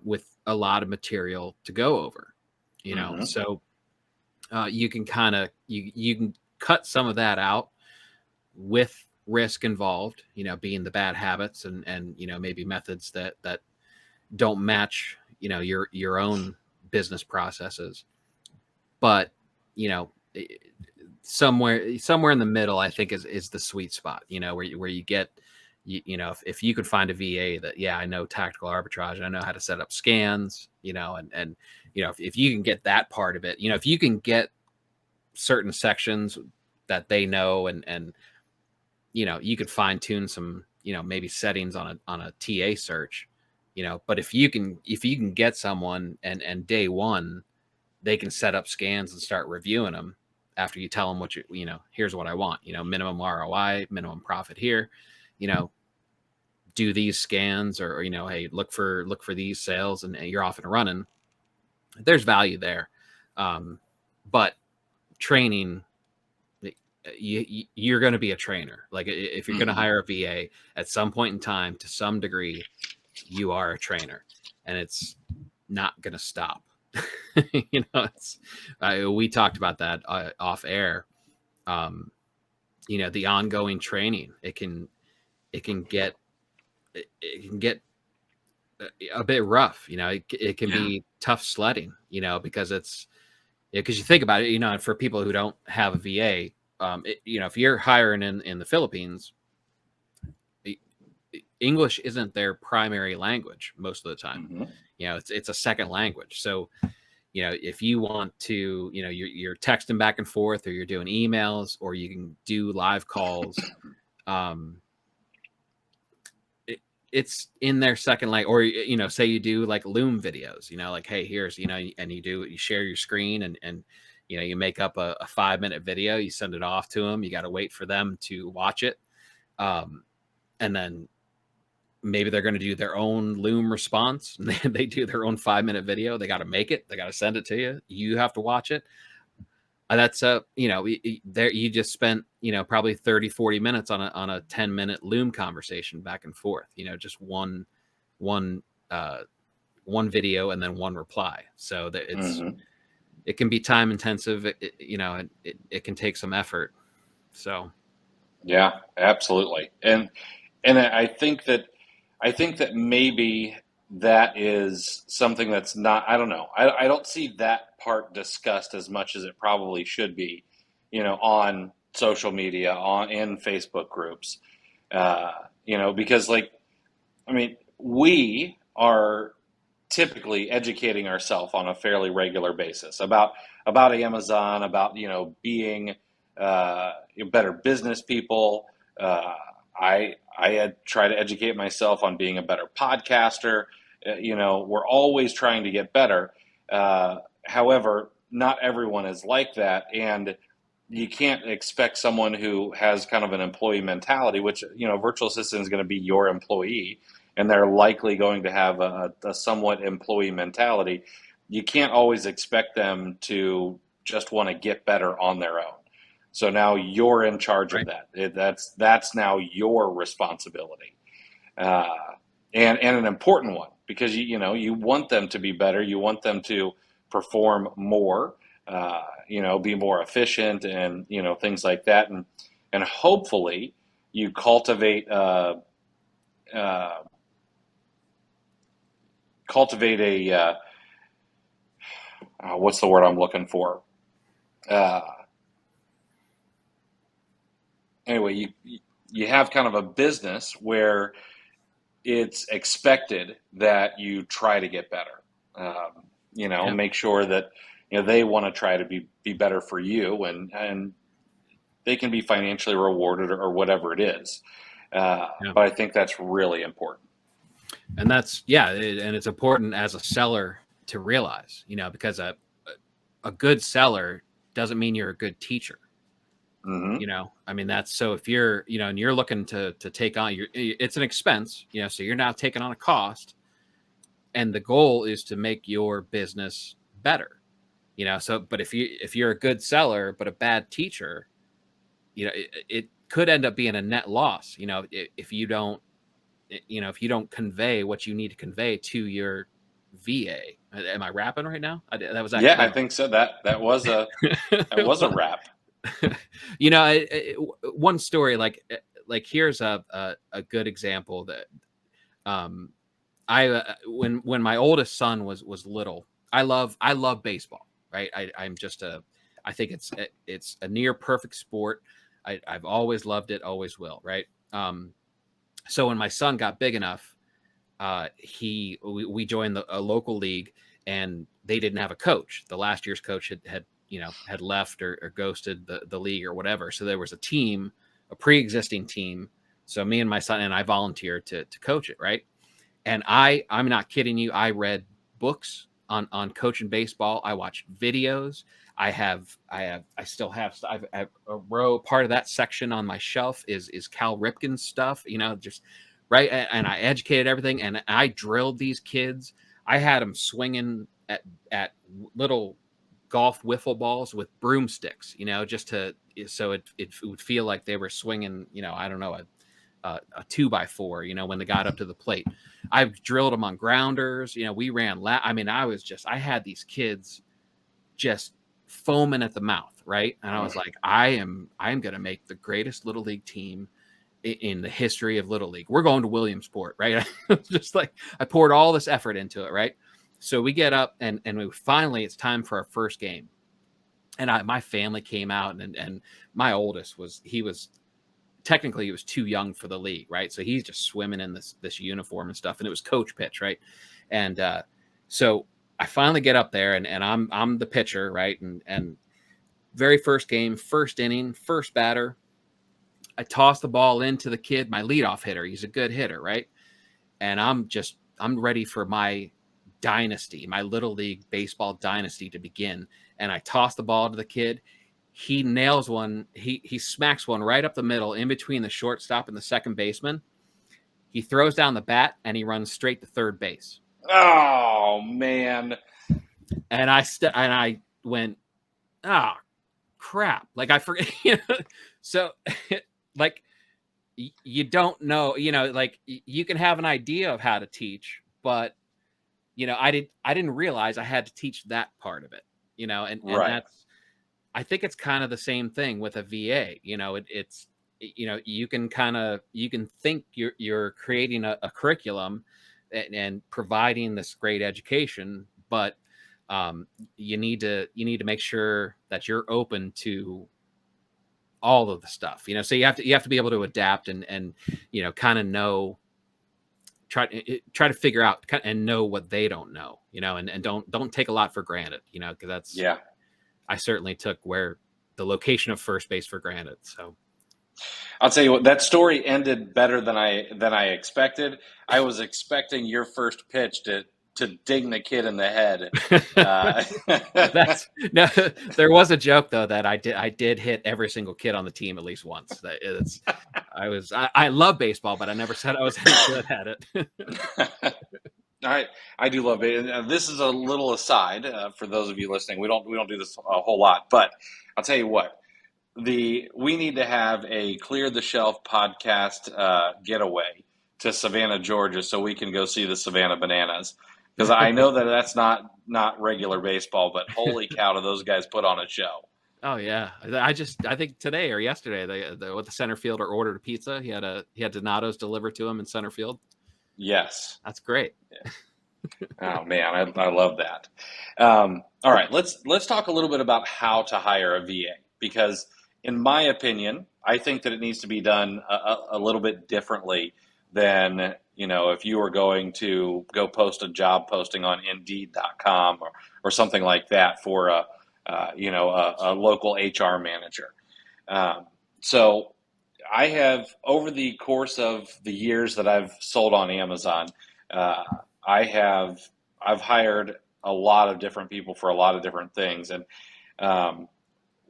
with a lot of material to go over, so you can you can cut some of that out with risk involved, being the bad habits and maybe methods that don't match, your own business processes. But, somewhere in the middle, I think is the sweet spot, where you get, if you could find a VA that, I know tactical arbitrage, I know how to set up scans, and if you can get that part of it, if you can get certain sections that they know, and you could fine tune some, maybe settings on a TA search, but if you can get someone and day one, they can set up scans and start reviewing them after you tell them what here's what I want, minimum ROI, minimum profit here, do these scans, or hey, look for these sales, and you're off and running. There's value there. But training, you're going to be a trainer. Like, if you're going to hire a VA at some point in time, to some degree, you are a trainer, and it's not going to stop. We talked about that off air. The ongoing training, it can get a bit rough. It can be tough sledding, because because you think about it, for people who don't have a VA, if you're hiring in the Philippines, English isn't their primary language most of the time. It's a second language. So, if you want to, you're texting back and forth, or you're doing emails, or you can do live calls. It's in their second language, or, say you do like Loom videos, like, hey, here's, and you share your screen, and you make up a 5-minute video, you send it off to them. You got to wait for them to watch it. And then maybe they're going to do their own Loom response. They do their own 5-minute video. They got to make it. They got to send it to you. You have to watch it. That's there you just spent, probably 30-40 minutes on a 10-minute Loom conversation back and forth, just one video and then one reply. So that it can be time intensive. It can take some effort. So yeah, absolutely. And I think that maybe that is something that's not, I don't know. I don't see that part discussed as much as it probably should be, on social media, in Facebook groups, because we are typically educating ourselves on a fairly regular basis about Amazon, about, being better business people. I had tried to educate myself on being a better podcaster. We're always trying to get better. However, not everyone is like that. And you can't expect someone who has kind of an employee mentality, which, virtual assistant is going to be your employee, and they're likely going to have a somewhat employee mentality. You can't always expect them to just want to get better on their own. So now you're in charge of that. That's now your responsibility, and an important one, because you want them to be better. You want them to perform more, be more efficient, and things like that. And hopefully you cultivate a what's the word I'm looking for? Anyway, you have kind of a business where it's expected that you try to get better, make sure that, they want to try to be better for you, and they can be financially rewarded or whatever it is. But I think that's really important. And and it's important as a seller to realize, because a good seller doesn't mean you're a good teacher. That's, so if you're, and you're looking to take on it's an expense, so you're now taking on a cost, and the goal is to make your business better, but if you're a good seller, but a bad teacher, it could end up being a net loss, if you don't convey what you need to convey to your VA. Am I rapping right now? That was actually, I think so. That was a rap. One story, like here's a good example that when my oldest son was little, I love baseball, right? I think it's a near perfect sport. I've always loved it, always will, right? So when my son got big enough, we joined a local league, and they didn't have a coach. The last year's coach had left or ghosted the league or whatever. So there was a pre-existing team. So me and my son and I volunteered to coach it, right? And I'm not kidding you. I read books on coaching baseball. I watched videos. I still have a row. Part of that section on my shelf is Cal Ripken's stuff, just right. And I educated everything, and I drilled these kids. I had them swinging at little golf wiffle balls with broomsticks, just so it would feel like they were swinging, I don't know, a 2x4, when they got up to the plate. I've drilled them on grounders. We ran I had these kids just foaming at the mouth, right? And I was like, I'm going to make the greatest little league team in the history of little league. We're going to Williamsport, right? Just like, I poured all this effort into it, right? So we get up, and finally it's time for our first game. And my family came out, and my oldest he was too young for the league, right? So he's just swimming in this uniform and stuff, and it was coach pitch, right? And so I finally get up there, and I'm the pitcher, right? And very first game, first inning, first batter, I toss the ball into the kid, my leadoff hitter. He's a good hitter, right? And I'm ready for my dynasty, my little league baseball dynasty to begin. And I toss the ball to the kid. He nails one. He smacks one right up the middle, in between the shortstop and the second baseman. He throws down the bat and he runs straight to third base. Oh man! And I went, oh crap! Like I forget. So like you don't know. Like you can have an idea of how to teach, but I didn't realize I had to teach that part of it. And that's, I think it's kind of the same thing with a VA. It's you can think you're creating a curriculum and providing this great education, but you need to make sure that you're open to all of the stuff. So you have to be able to adapt and kind of know, try to figure out and know what they don't know, and don't take a lot for granted, because that's, I certainly took where the location of first base for granted. So I'll tell you what, that story ended better than I expected. I was expecting your first pitch to ding the kid in the head. No, there was a joke though that I did hit every single kid on the team at least once. I love baseball, but I never said I was any good at it. I do love it. This is a little aside for those of you listening. We don't do this a whole lot, but I'll tell you what. We need to have a Clear the Shelf podcast getaway to Savannah, Georgia, so we can go see the Savannah Bananas. Because I know that that's not regular baseball, but holy cow, do those guys put on a show. Oh yeah, I think today or yesterday the center fielder ordered a pizza. He had Donato's delivered to him in center field. Yes, that's great. Yeah. Oh man, I love that. All right, let's talk a little bit about how to hire a VA, because in my opinion, I think that it needs to be done a little bit differently than, if you were going to go post a job posting on Indeed.com or something like that for a local HR manager. So I have, over the course of the years that I've sold on Amazon, I've hired a lot of different people for a lot of different things. And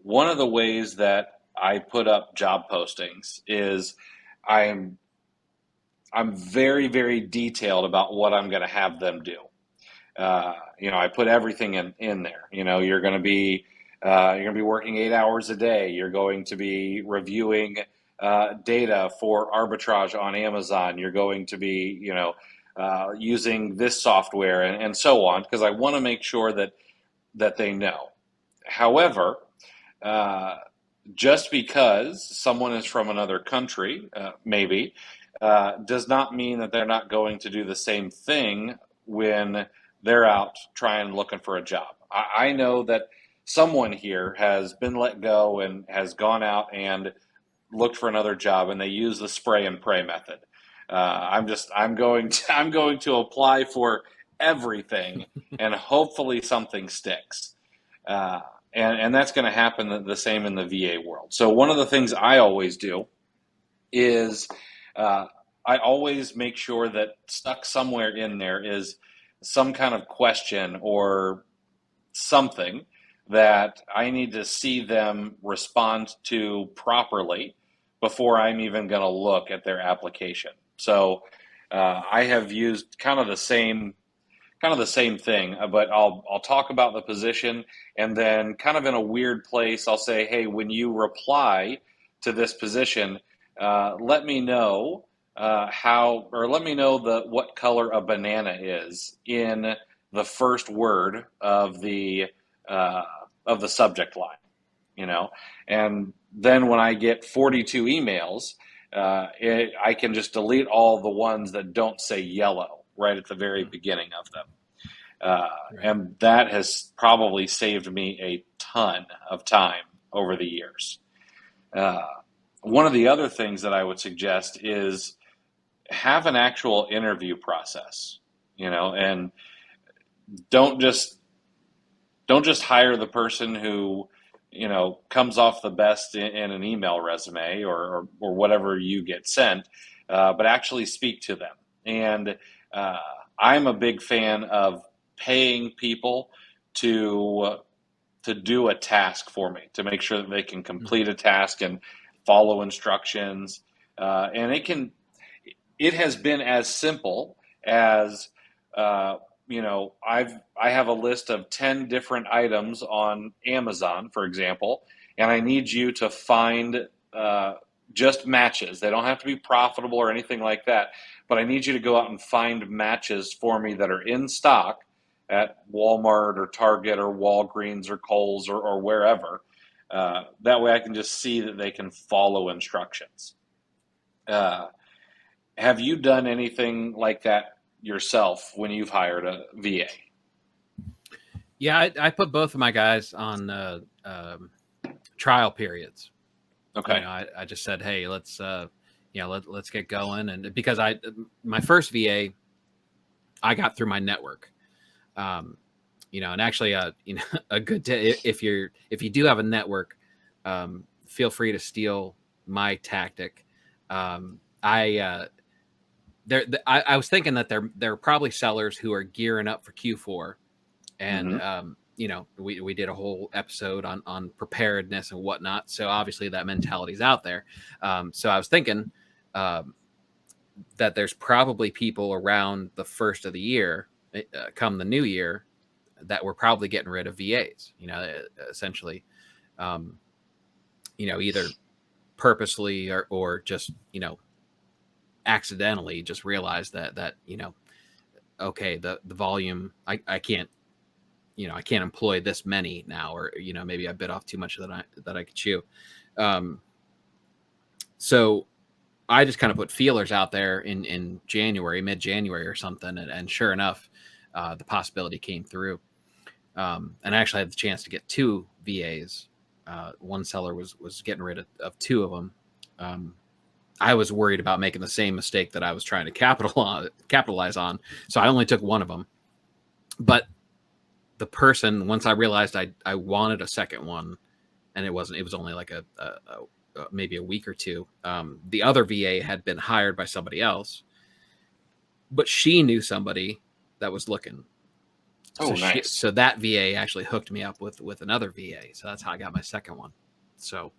one of the ways that I put up job postings is I'm very, very detailed about what I'm going to have them do. I put everything in there. You're going to be working 8 hours a day. You're going to be reviewing data for arbitrage on Amazon. You're going to be, using this software and so on, because I want to make sure that they know. However, just because someone is from another country, maybe, does not mean that they're not going to do the same thing when they're out looking for a job. I know that someone here has been let go and has gone out and looked for another job, and they use the spray and pray method. I'm going to apply for everything, and hopefully something sticks. And that's going to happen the same in the VA world. So one of the things I always do is I always make sure that stuck somewhere in there is some kind of question or something that I need to see them respond to properly before I'm even going to look at their application. So I have used kind of the same thing, but I'll talk about the position, and then kind of in a weird place, I'll say, hey, when you reply to this position, let me know let me know what color a banana is in the first word of the subject line, and then when I get 42 emails, I can just delete all the ones that don't say yellow right at the very beginning of them. And that has probably saved me a ton of time over the years. One of the other things that I would suggest is have an actual interview process, and don't just hire the person who, comes off the best in an email resume or whatever you get sent, but actually speak to them. And I'm a big fan of paying people to do a task for me, to make sure that they can complete a task and follow instructions. And it has been as simple as, I have a list of 10 different items on Amazon, for example, and I need you to find just matches. They don't have to be profitable or anything like that, but I need you to go out and find matches for me that are in stock at Walmart or Target or Walgreens or Kohl's or wherever. That way I can just see that they can follow instructions. Have you done anything like that yourself when you've hired a VA? Yeah, I put both of my guys on trial periods. Okay. I just said, hey, let's let's get going, and because my first VA, I got through my network. And actually, a good if you do have a network, feel free to steal my tactic. I was thinking that there are probably sellers who are gearing up for Q4, and we did a whole episode on preparedness and whatnot. So obviously that mentality's out there. So I was thinking that there's probably people around the first of the year, come the new year, that we're probably getting rid of VAs, essentially, either purposely or just, accidentally just realize that, okay, the volume, I can't employ this many now, or, maybe I bit off too much that I could chew. So I just kind of put feelers out there in January, mid-January or something. And sure enough, the possibility came through. And I actually had the chance to get 2 VAs. One seller was getting rid of 2 of them. I was worried about making the same mistake that I was trying to capitalize on. So I only took 1 of them. But the person, once I realized I wanted a second one, and it was only like maybe a week or 2. The other VA had been hired by somebody else, but she knew somebody that was looking. Oh, nice. So that VA actually hooked me up with another VA. So that's how I got my second one. So,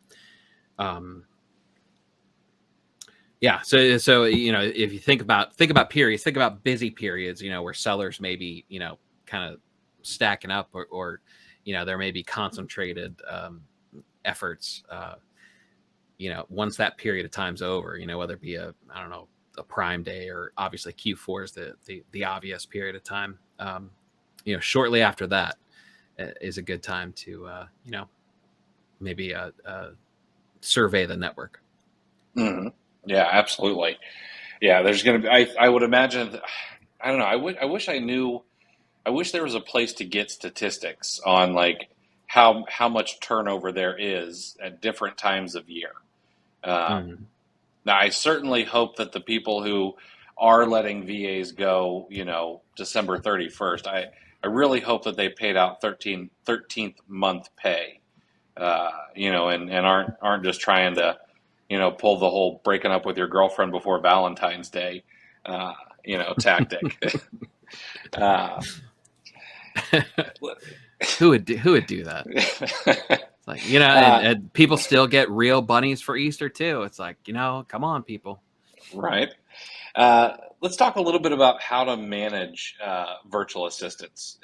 yeah. So if you think about periods, think about busy periods, where sellers may be, kind of stacking up, or there may be concentrated efforts. Once that period of time's over, whether it be a Prime Day, or obviously Q4 is the obvious period of time. Shortly after that is a good time to, maybe survey the network. Mm-hmm. Yeah, absolutely. Yeah, there's going to be, I would imagine, I don't know. I wish I knew, I wish there was a place to get statistics on like how much turnover there is at different times of year. Now, I certainly hope that the people who are letting VAs go, December 31st, I really hope that they paid out 13th month pay, and aren't just trying to, pull the whole breaking up with your girlfriend before Valentine's Day, tactic. Who would do that? It's like, and people still get real bunnies for Easter too. It's like, come on, people. Right. Let's talk a little bit about how to manage virtual assistants.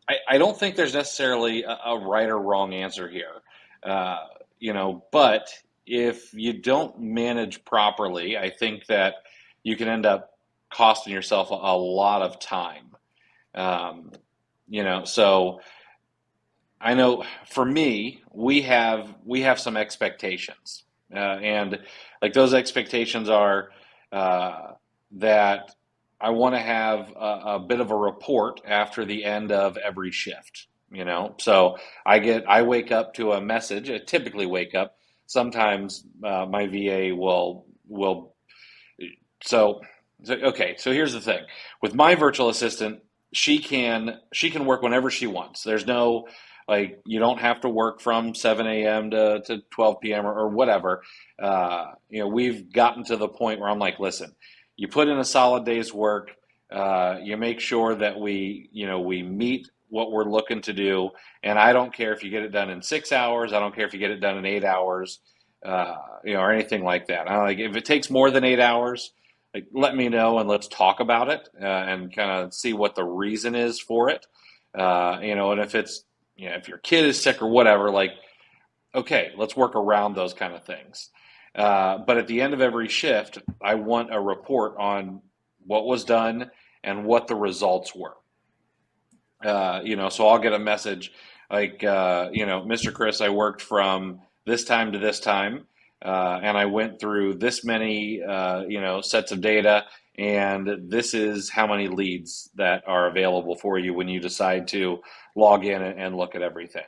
I don't think there's necessarily a right or wrong answer here, but if you don't manage properly, I think that you can end up costing yourself a lot of time. So I know for me, we have some expectations, and like those expectations are that I want to have a bit of a report after the end of every shift. So I wake up to a message. I typically wake up. Sometimes my VA will. So here's the thing with my virtual assistant. She can work whenever she wants. There's no, like, you don't have to work from 7 a.m. to 12 p.m. or whatever. We've gotten to the point where I'm like, listen, you put in a solid day's work. You make sure that we meet what we're looking to do. And I don't care if you get it done in 6 hours. I don't care if you get it done in 8 hours, or anything like that. If it takes more than 8 hours, like, let me know and let's talk about it, and kind of see what the reason is for it. And if it's, if your kid is sick or whatever, like, okay, let's work around those kind of things. But at the end of every shift, I want a report on what was done and what the results were. So I'll get a message like, Mr. Chris, I worked from this time to this time, and I went through this many, sets of data, and this is how many leads that are available for you when you decide to log in and look at everything.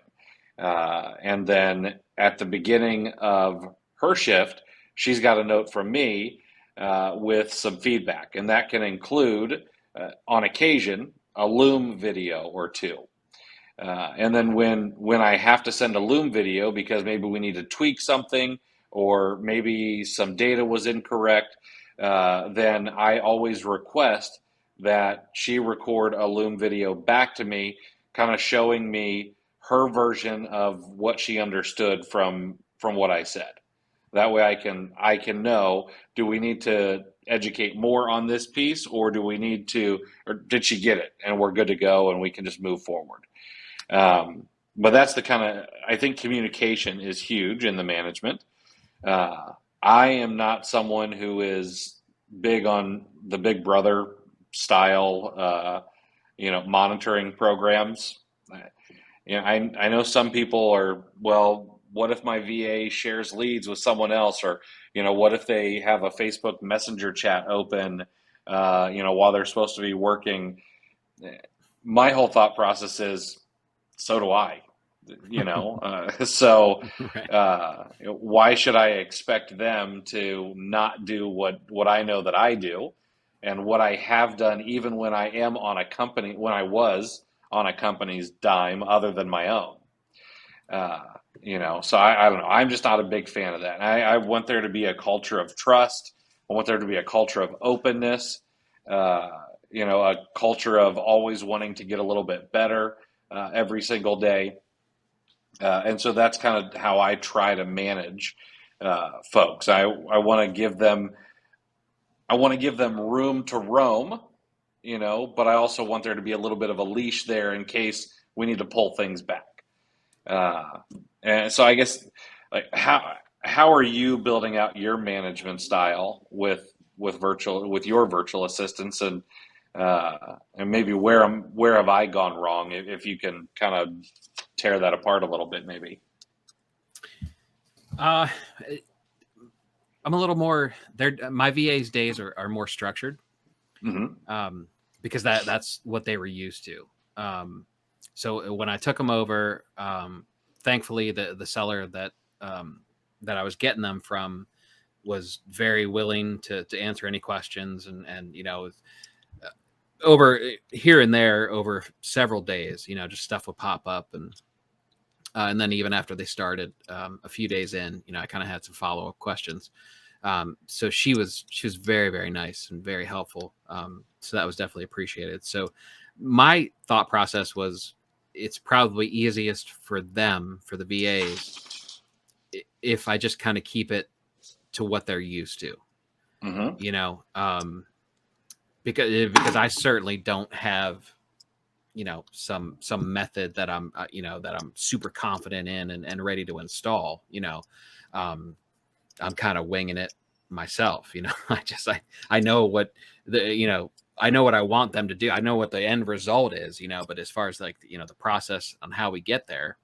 And then at the beginning of her shift, she's got a note from me with some feedback, and that can include, on occasion, a Loom video or two. And then when I have to send a Loom video because maybe we need to tweak something or maybe some data was incorrect, then I always request that she record a Loom video back to me, kind of showing me her version of what she understood from what I said. That way I can know, do we need to educate more on this piece, or do we need to, or did she get it and we're good to go and we can just move forward? But that's the kind of, I think communication is huge in the management. I am not someone who is big on the Big Brother style, monitoring programs. I know some people are, well, what if my VA shares leads with someone else? Or, what if they have a Facebook Messenger chat open, while they're supposed to be working? My whole thought process is, so do I, so why should I expect them to not do what I know that I do and what I have done, even when I was on a company's dime other than my own? So I don't know. I'm just not a big fan of that. I want there to be a culture of trust. I want there to be a culture of openness, a culture of always wanting to get a little bit better every single day. And so that's kind of how I try to manage folks. I want to give them room to roam, but I also want there to be a little bit of a leash there in case we need to pull things back. And so I guess, like, how are you building out your management style with your virtual assistants, and maybe where have I gone wrong, if you can kind of tear that apart a little bit, maybe? I'm a little more there. My VA's days are more structured, because that's what they were used to. So when I took them over, thankfully the seller that I was getting them from was very willing to answer any questions, and over here and there over several days, just stuff would pop up, and then even after they started, a few days in, I kind of had some follow-up questions. So she was very, very nice and very helpful. So that was definitely appreciated. So my thought process was, it's probably easiest for them, for the VAs, if I just kind of keep it to what they're used to, because I certainly don't have, some method that I'm super confident in and ready to install. I'm kind of winging it myself. I know what I know what I want them to do. I know what the end result is, but as far as the process on how we get there,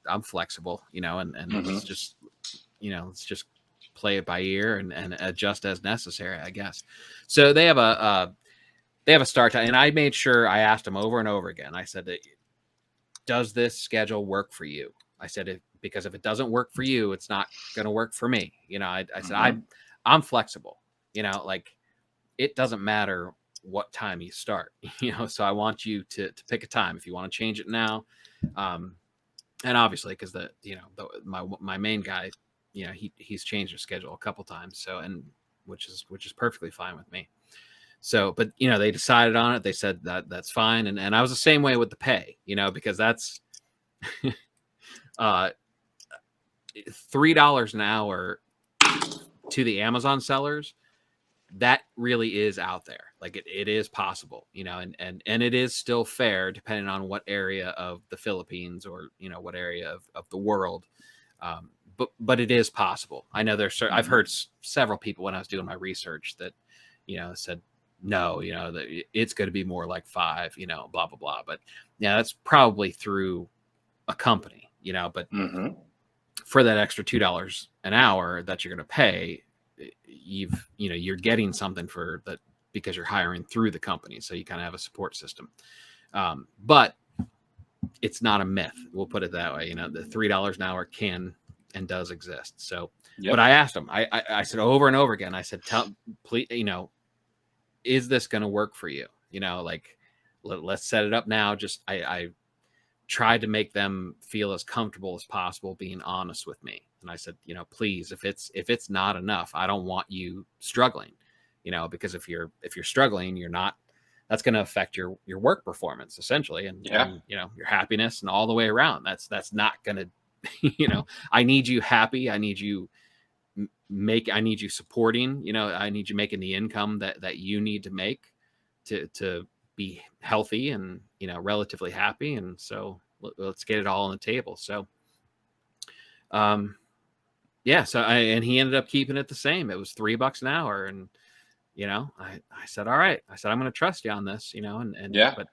I'm flexible, and it's just, let's just play it by ear and adjust as necessary, I guess. So they have a start time, and I made sure I asked them over and over again. I said, does this schedule work for you? I said, because if it doesn't work for you, it's not going to work for me. I said, I'm flexible, it doesn't matter what time you start, so I want you to pick a time if you want to change it now. And obviously, because my main guy, he's changed his schedule a couple times. So, and which is perfectly fine with me. So, but they decided on it. They said that's fine. And I was the same way with the pay, because that's $3 an hour to the Amazon sellers. that really is out there. Like it is possible, you know, and it is still fair depending on what area of the Philippines or, you know, what area of the world. But it is possible. I know I've heard several people when I was doing my research that, you know, said, no, you know, that it's going to be more like 5, you know, blah, blah, blah. But yeah, that's probably through a company, you know, but for that extra $2 an hour that you're going to pay, you're getting something for that because you're hiring through the company. So you kind of have a support system. But it's not a myth. We'll put it that way. You know, the $3 an hour can and does exist. So, but I asked him, I said over and over again, I said, please, you know, is this going to work for you? You know, like let's set it up now. Just, I tried to make them feel as comfortable as possible being honest with me. And I said, you know, please, if it's not enough, I don't want you struggling, you know, because if you're struggling, that's going to affect your work performance essentially. And, you know, your happiness and all the way around. That's not going to, you know, I need you happy. I need you supporting, you know, I need you making the income that you need to make to be healthy and, you know, relatively happy. And so let's get it all on the table. So, yeah. So and he ended up keeping it the same. It was $3 an hour. And, you know, I said, all right, I said, I'm going to trust you on this, you know, but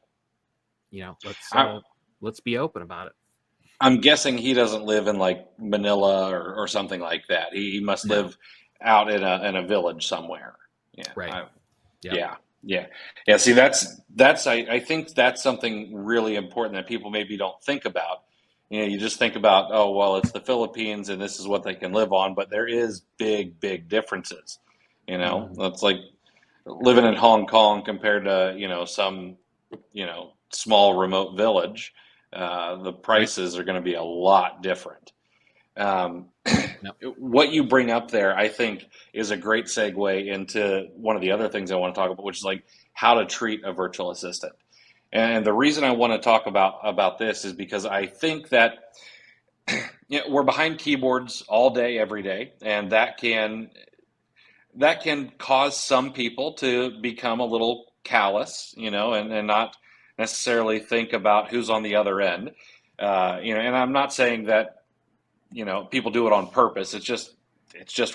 you know, let's be open about it. I'm guessing he doesn't live in like Manila or something like that. He must live out in a village somewhere. Yeah. Right. Yeah. See, I think that's something really important that people maybe don't think about. You know, you just think about, oh, well, it's the Philippines and this is what they can live on, but there is big differences. You know, It's like living in Hong Kong compared to, you know, some, you know, small remote village. The prices are going to be a lot different. What you bring up there, I think, is a great segue into one of the other things I want to talk about, which is like how to treat a virtual assistant. And the reason I want to talk about this is because I think that we're behind keyboards all day, every day, and that can cause some people to become a little callous, you know, and not necessarily think about who's on the other end. You know, and I'm not saying that, you know, people do it on purpose. It's just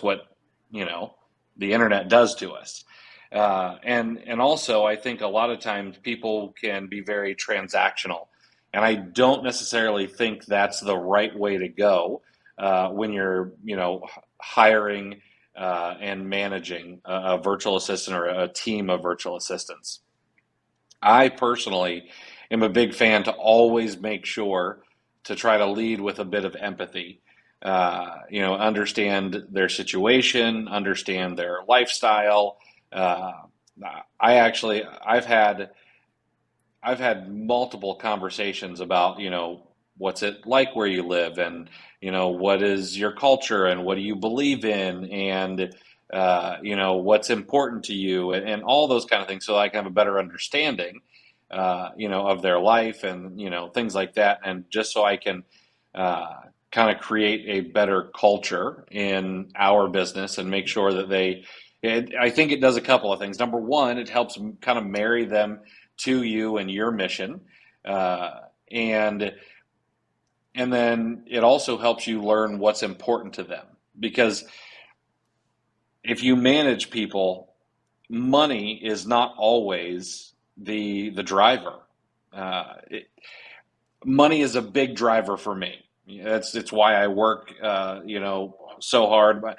what, you know, the internet does to us. And also I think a lot of times people can be very transactional, and I don't necessarily think that's the right way to go when you're, you know, hiring and managing a virtual assistant or a team of virtual assistants. I personally am a big fan to always make sure to try to lead with a bit of empathy. You know, understand their situation, understand their lifestyle. I've had multiple conversations about, you know, what's it like where you live, and, you know, what is your culture and what do you believe in, and you know, what's important to you, and all those kind of things, so I can have a better understanding, you know, of their life and, you know, things like that, and just so I can kind of create a better culture in our business and make sure that I think it does a couple of things. Number one, it helps kind of marry them to you and your mission, and then it also helps you learn what's important to them, because if you manage people, money is not always the driver. Money is a big driver for me. It's why I work, you know, so hard. But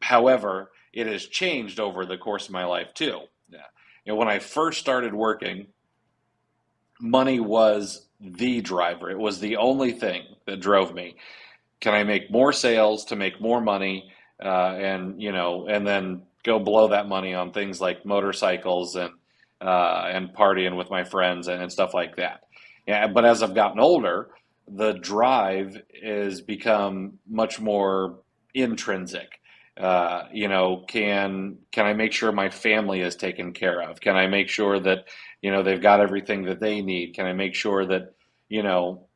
however, it has changed over the course of my life too. You know, when I first started working, money was the driver. It was the only thing that drove me. Can I make more sales to make more money? And, you know, and then go blow that money on things like motorcycles and partying with my friends and stuff like that. Yeah, but as I've gotten older, the drive has become much more intrinsic. You know, can I make sure my family is taken care of? Can I make sure that, you know, they've got everything that they need? Can I make sure that, you know,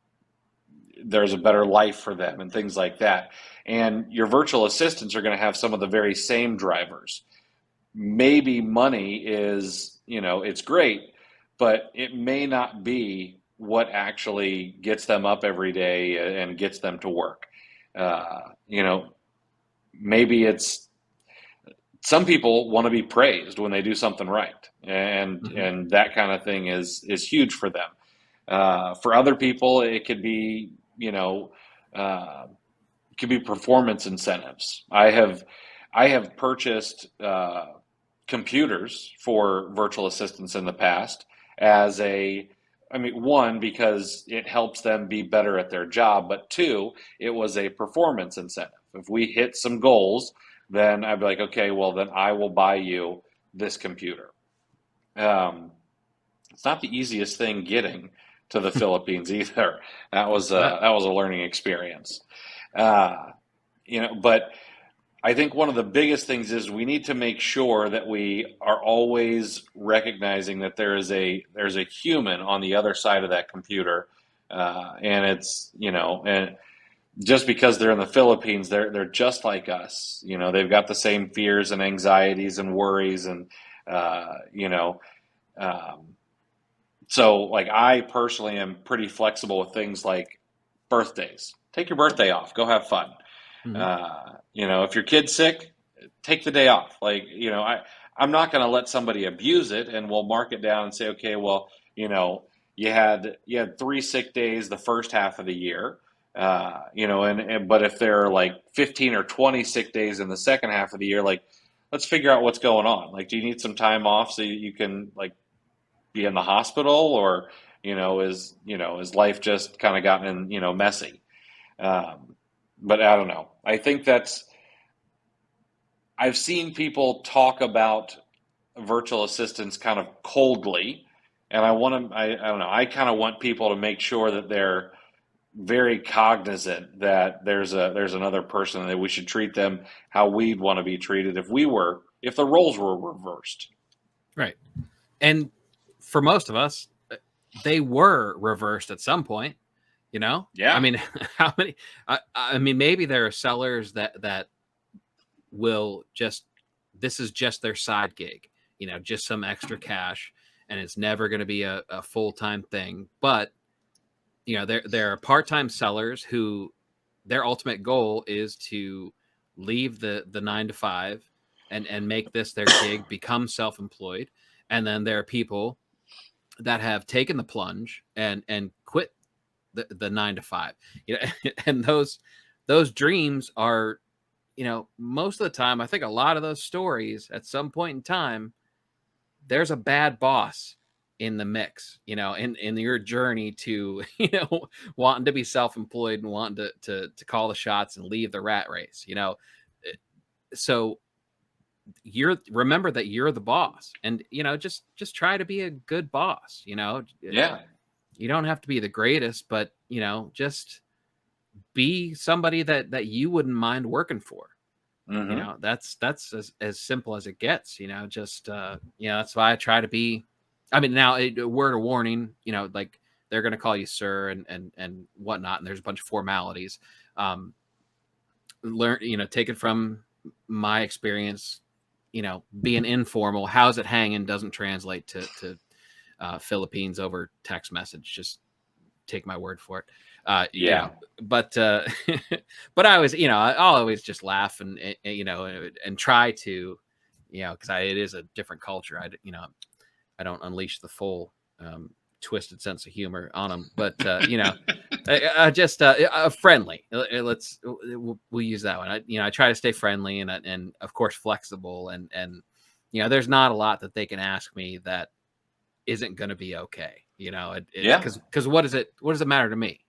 there's a better life for them and things like that? And your virtual assistants are going to have some of the very same drivers. maybe money is, it's great, but it may not be what actually gets them up every day and gets them to work. Maybe it's, some people want to be praised when they do something right, and that kind of thing is huge for them. For other people, it could be, performance incentives. I have purchased computers for virtual assistants in the past as one, because it helps them be better at their job, but two, it was a performance incentive. If we hit some goals, then I'd be like, okay, well, then I will buy you this computer. It's not the easiest thing getting to the Philippines either. That was a learning experience. But I think one of the biggest things is we need to make sure that we are always recognizing that there's a human on the other side of that computer, and it's, and just because they're in the Philippines, they're just like us. They've got the same fears and anxieties and worries, and so like I personally am pretty flexible with things like birthdays. Take your birthday off, go have fun. If your kid's sick, take the day off. I'm not going to let somebody abuse it, and we'll mark it down and say, okay, well, you had 3 sick days the first half of the year. But if there are like 15 or 20 sick days in the second half of the year, like, let's figure out what's going on. Like, do you need some time off so you can like be in the hospital, or, is life just kind of gotten, messy? But I don't know. I think I've seen people talk about virtual assistants kind of coldly, and I don't know. I kind of want people to make sure that they're very cognizant that there's another person, that we should treat them how we'd want to be treated if the roles were reversed. Right. And for most of us, they were reversed at some point, Yeah. I mean, how many, I mean, maybe there are sellers that will this is just their side gig, just some extra cash, and it's never going to be a full-time thing. But there are part-time sellers who their ultimate goal is to leave the 9 to 5 and make this their gig, become self-employed. And then there are people that have taken the plunge and quit the 9 to 5, and those dreams are, most of the time, I think a lot of those stories at some point in time, there's a bad boss in the mix, in your journey to, wanting to be self-employed and wanting to call the shots and leave the rat race, so remember that you're the boss, and, just try to be a good boss, Yeah. You don't have to be the greatest, but, just be somebody that you wouldn't mind working for. That's as simple as it gets, that's why I try to be. I mean, now a word of warning, like they're going to call you sir and whatnot, and there's a bunch of formalities. Take it from my experience, being informal, how's it hanging doesn't translate to Philippines over text message. Just take my word for it. But but I always, I'll always just laugh and try to, because it is a different culture. I don't unleash the full twisted sense of humor on them, but just friendly. We'll use that one. I try to stay friendly and of course flexible, and there's not a lot that they can ask me that isn't going to be okay. Because what does it matter to me?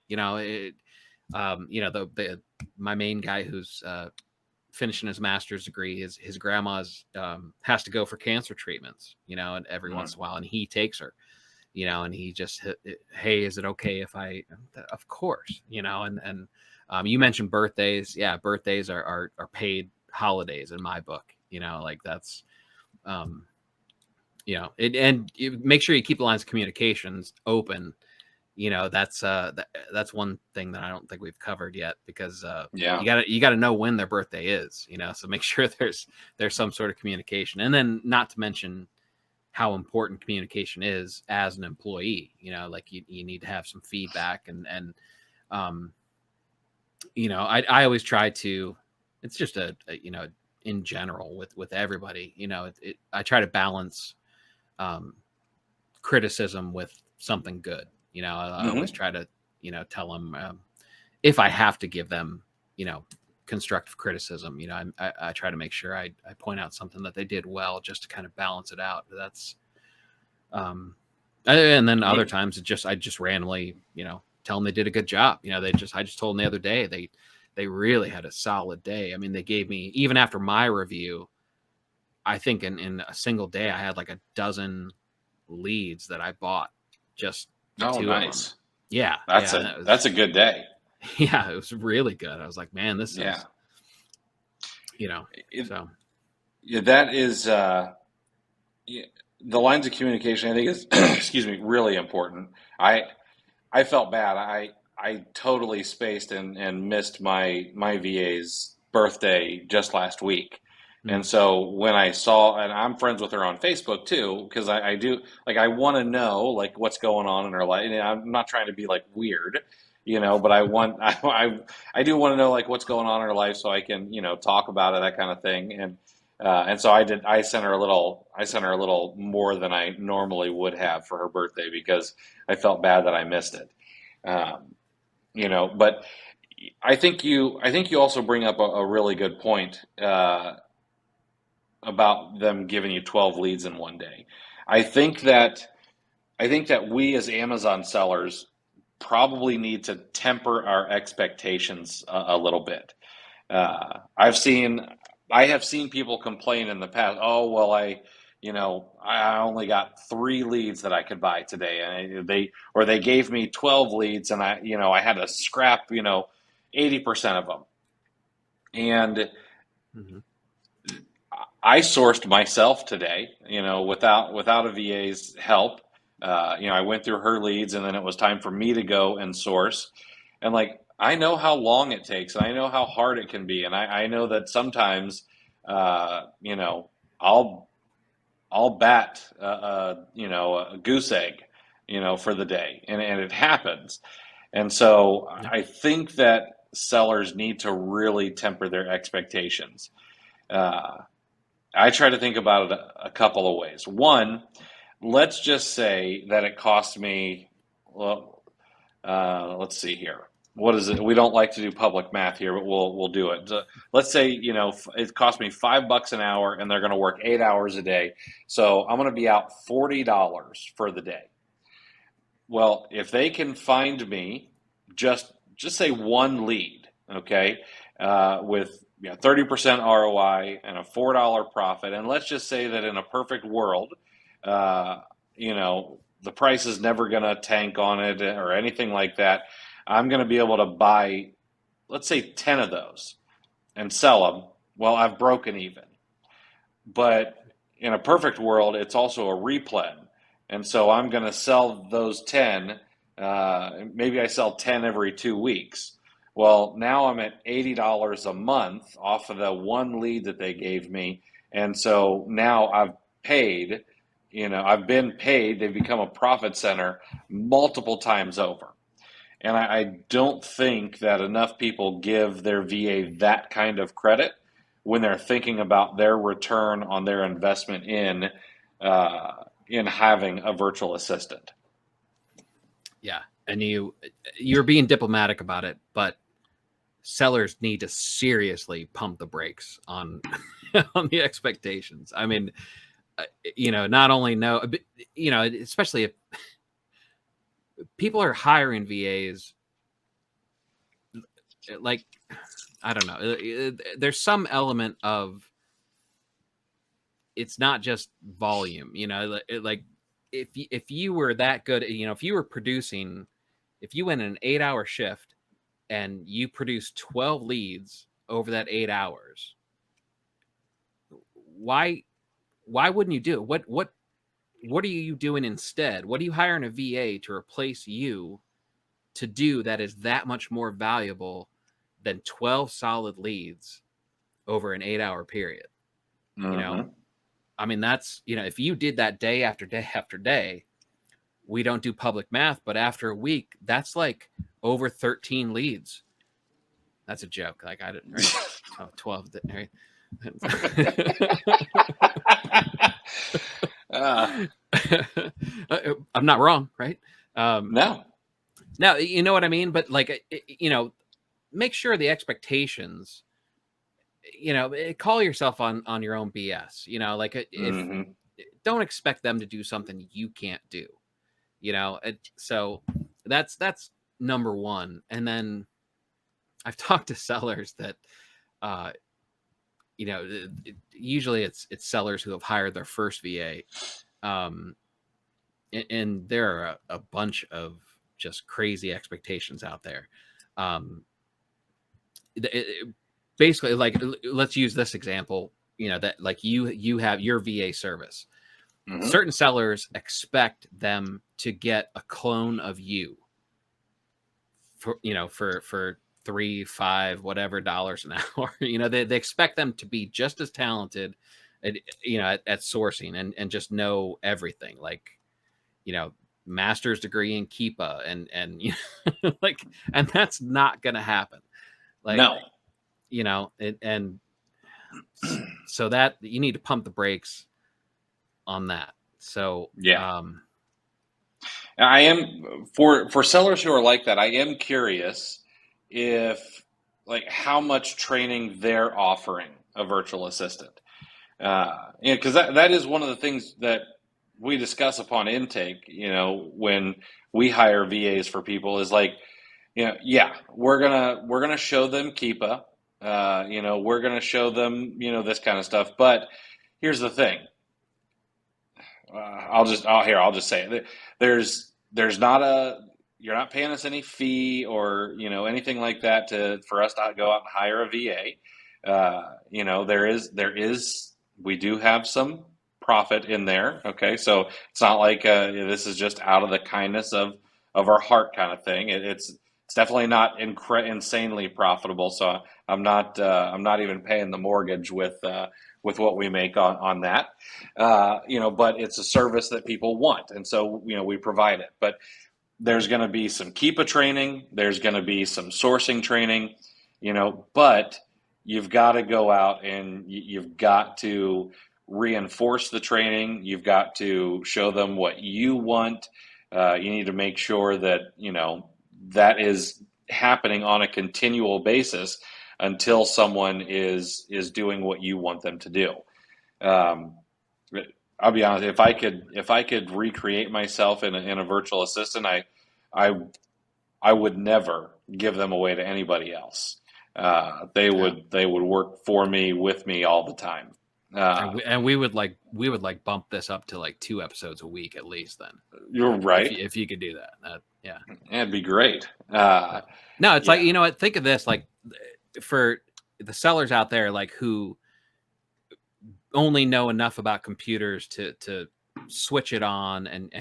My main guy who's finishing his master's degree, his grandma's has to go for cancer treatments, and every once in a while, and he takes her, and he just, hey, is it okay if I, of course, and you mentioned birthdays. Yeah. Birthdays are paid holidays in my book, like that's, and make sure you keep the lines of communications open, that's one thing that I don't think we've covered yet, because Yeah. you gotta know when their birthday is, so make sure there's some sort of communication. And then not to mention how important communication is as an employee. Like you need to have some feedback, and I always try to, it's just in general with everybody, I try to balance criticism with something good. I always try to, tell them, if I have to give them, constructive criticism, I try to make sure I point out something that they did well, just to kind of balance it out. That's, and then other times I just randomly, tell them they did a good job. I just told them the other day, they really had a solid day. I mean, they gave me, even after my review, I think in a single day, I had like a dozen leads that I bought, just Oh, two nice. of them. Yeah. That's a good day. Yeah. It was really good. I was like, man, this is, so. Yeah, that is, the lines of communication, I think is, excuse me, really important. I felt bad. I totally spaced and missed my VA's birthday just last week. And so when I saw, and I'm friends with her on Facebook too, because I do, like, I want to know like what's going on in her life. And I'm not trying to be like weird, but I do want to know like what's going on in her life, so I can, talk about it, that kind of thing. And so I sent her a little more than I normally would have for her birthday, because I felt bad that I missed it. But I think you also bring up a really good point, about them giving you 12 leads in one day. I think that we as Amazon sellers probably need to temper our expectations a little bit. I have seen people complain in the past, oh, well, I only got 3 leads that I could buy today, and they gave me 12 leads, and I had to scrap 80% of them. And I sourced myself today, without a VA's help. I went through her leads, and then it was time for me to go and source. And like, I know how long it takes, and I know how hard it can be. And I know that sometimes, I'll bat, a goose egg, for the day, and it happens. And so I think that sellers need to really temper their expectations. I try to think about it a couple of ways. One, let's just say that it cost me, well, let's see here. What is it? We don't like to do public math here, but we'll do it. Let's say, it cost me $5 an hour, and they're going to work 8 hours a day. So I'm going to be out $40 for the day. Well, if they can find me just say one lead, okay, with 30% ROI and a $4 profit, and let's just say that in a perfect world, the price is never going to tank on it or anything like that. I'm going to be able to buy, let's say, 10 of those and sell them. Well, I've broken even. But in a perfect world, it's also a replen. And so I'm going to sell those 10. Maybe I sell 10 every 2 weeks. Well, now I'm at $80 a month off of the one lead that they gave me. And so now I've paid, I've been paid. They've become a profit center multiple times over. And I don't think that enough people give their VA that kind of credit when they're thinking about their return on their investment in having a virtual assistant. Yeah, and you're being diplomatic about it, but sellers need to seriously pump the brakes on on the expectations. I mean, not only know, especially if people are hiring VAs, like, I don't know, there's some element of, it's not just volume, like if you were that good, if you were producing, if you went in an 8-hour shift and you produced 12 leads over that 8 hours, why wouldn't you do it? What what are you doing instead? What are you hiring a VA to replace you to do that is that much more valuable than 12 solid leads over an 8-hour period? You know, I mean, that's, if you did that day after day after day, we don't do public math, but after a week, that's like over 13 leads. That's a joke. Like I didn't, right? 12, right? I'm not wrong, right? No. Now, you know what I mean? But like, make sure the expectations, call yourself on your own BS, like if don't expect them to do something you can't do, so that's number one. And then I've talked to sellers that, usually it's sellers who have hired their first VA. And there are a bunch of just crazy expectations out there. Basically, like, let's use this example, that like you have your VA service. Certain sellers expect them to get a clone of you for $3, $5, whatever dollars an hour. They expect them to be just as talented at sourcing and just know everything, like, master's degree in Keepa and like, and that's not going to happen. Like, no. And so that you need to pump the brakes on that. So, yeah. I am for sellers who are like that. I am curious if, like, how much training they're offering a virtual assistant. Because that is one of the things that we discuss upon intake. When we hire VAs for people, is like, we're gonna show them Keepa. We're gonna show them this kind of stuff. But here's the thing. I'll just say it. There's not you're not paying us any fee or anything like that for us to go out and hire a VA. We do have some profit in there. Okay, so it's not like this is just out of the kindness of our heart kind of thing. It's definitely not insanely profitable. So I'm not even paying the mortgage with what we make on that, but it's a service that people want. And so, we provide it, but there's going to be some Keepa training. There's going to be some sourcing training, but you've got to go out and you've got to reinforce the training. You've got to show them what you want. You need to make sure that, that is happening on a continual basis until someone is doing what you want them to do. I'll be honest. If I could recreate myself in a virtual assistant, I would never give them away to anybody else. They would work for me, with me all the time. And we would bump this up to like 2 episodes a week at least. Then you're right. If you could do that, yeah, it'd be great. No, it's like, think of this, like, for the sellers out there, like, who only know enough about computers to switch it on and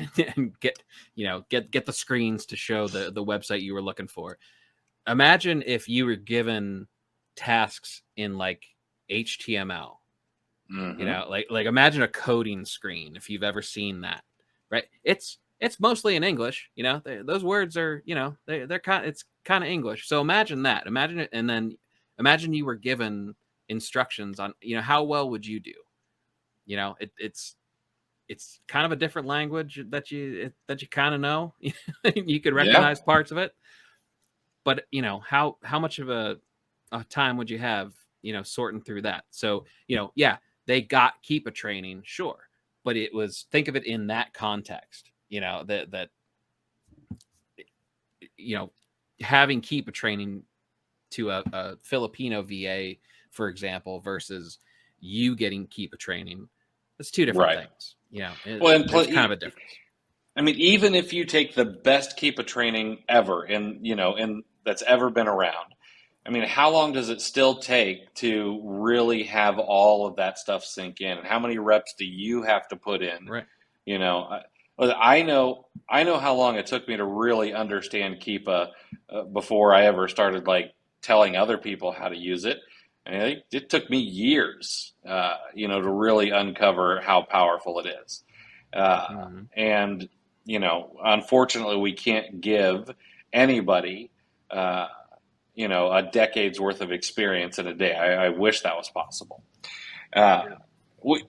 get the screens to show the website you were looking for. Imagine if you were given tasks in like HTML. Like imagine a coding screen, if you've ever seen that, right? It's mostly in English. Those words are, it's kind of English. So imagine that. Imagine it, and then imagine you were given instructions on, how well would you do? It's kind of a different language that you kind of know. You could recognize parts of it, but how much of a time would you have, sorting through that? So, they got Keepa training, sure, but think of it in that context. That having Keepa training to a Filipino VA, for example, versus you getting Keepa training, it's 2 different things. There's kind of a difference. I mean, even if you take the best Keepa training ever and that's ever been around, I mean, how long does it still take to really have all of that stuff sink in? And how many reps do you have to put in? Right. I know how long it took me to really understand Keepa before I ever started like telling other people how to use it. And it took me years, to really uncover how powerful it is. And, unfortunately, we can't give anybody, a decade's worth of experience in a day. I wish that was possible. We,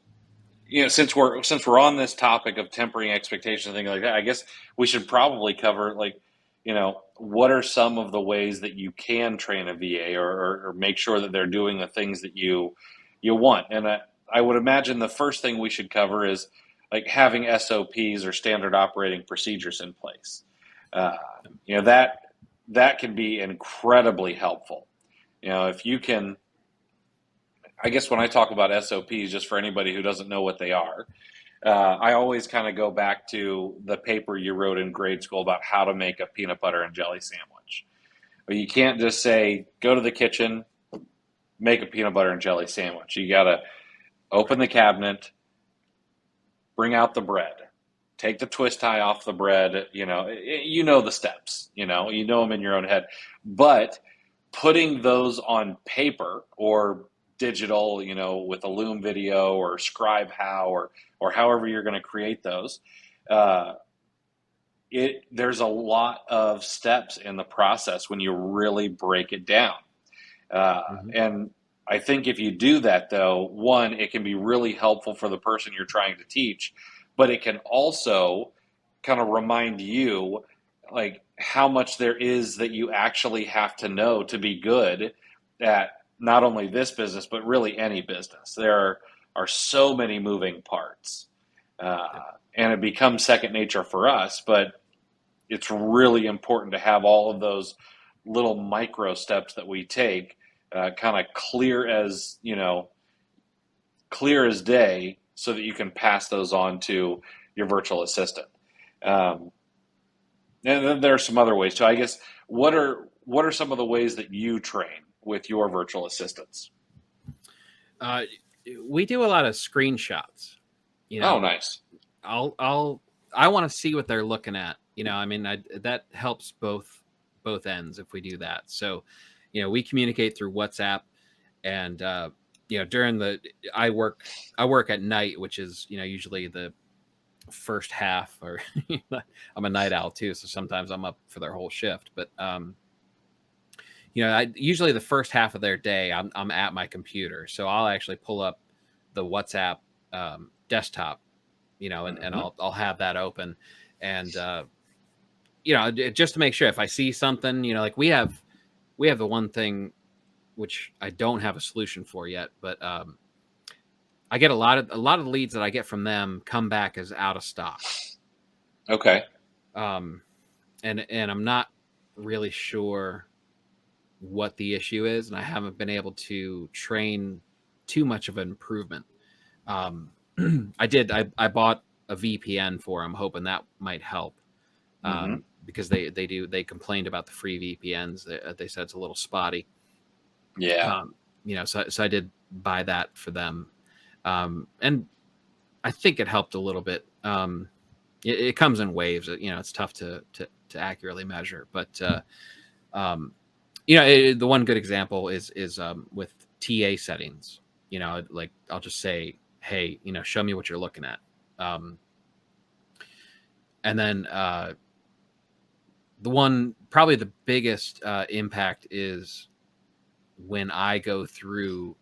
since we're on this topic of tempering expectations and things like that, I guess we should probably cover what are some of the ways that you can train a VA or make sure that they're doing the things that you want. And I would imagine the first thing we should cover is like having SOPs or standard operating procedures in place. That can be incredibly helpful. If you can, I guess when I talk about SOPs, just for anybody who doesn't know what they are, I always kind of go back to the paper you wrote in grade school about how to make a peanut butter and jelly sandwich. But you can't just say, go to the kitchen, make a peanut butter and jelly sandwich. You got to open the cabinet, bring out the bread, take the twist tie off the bread. You know the steps, you know them in your own head. But putting those on paper or digital, with a Loom video or Scribe How or however you're going to create those, there's a lot of steps in the process when you really break it down. And I think if you do that, though, one, it can be really helpful for the person you're trying to teach, but it can also kind of remind you like how much there is that you actually have to know to be good at not only this business, but really any business. There are so many moving parts, and it becomes second nature for us, but it's really important to have all of those little micro steps that we take kind of clear as day, so that you can pass those on to your virtual assistant. And then there are some other ways too. I guess what are some of the ways that you train with your virtual assistants? We do a lot of screenshots. Oh, nice. I want to see what they're looking at. That helps both ends if we do that. So, we communicate through WhatsApp, and I work at night, which is usually the first half, or I'm a night owl too, so sometimes I'm up for their whole shift. But usually the first half of their day, I'm at my computer, so I'll actually pull up the WhatsApp desktop, and I'll have that open, and just to make sure if I see something, like we have the one thing which I don't have a solution for yet, but I get a lot of the leads that I get from them come back as out of stock. Okay. And I'm not really sure what the issue is, and I haven't been able to train too much of an improvement. I bought a VPN for them, hoping that might help. Because they complained about the free VPNs. They said it's a little spotty. Yeah. So I did buy that for them. And I think it helped a little bit. It comes in waves. It's tough to accurately measure, but the one good example is with TA settings. Like I'll just say, hey, show me what you're looking at. And then probably the biggest impact is when I go through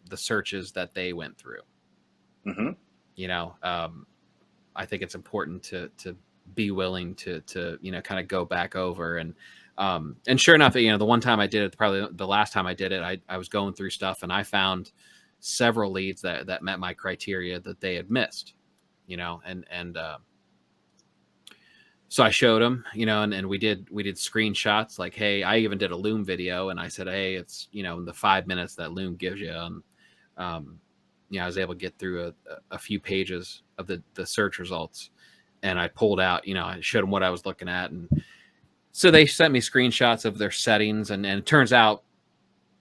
the searches that they went through. I think it's important to be willing to kind of go back over and sure enough, the one time I did it, probably the last time I did it, I was going through stuff and I found several leads that met my criteria that they had missed, so I showed them, and we did screenshots like, hey, I even did a Loom video, and I said, hey, it's, in the 5 minutes that Loom gives you. I was able to get through a few pages of the search results, and I pulled out, I showed them what I was looking at. And so they sent me screenshots of their settings, and it turns out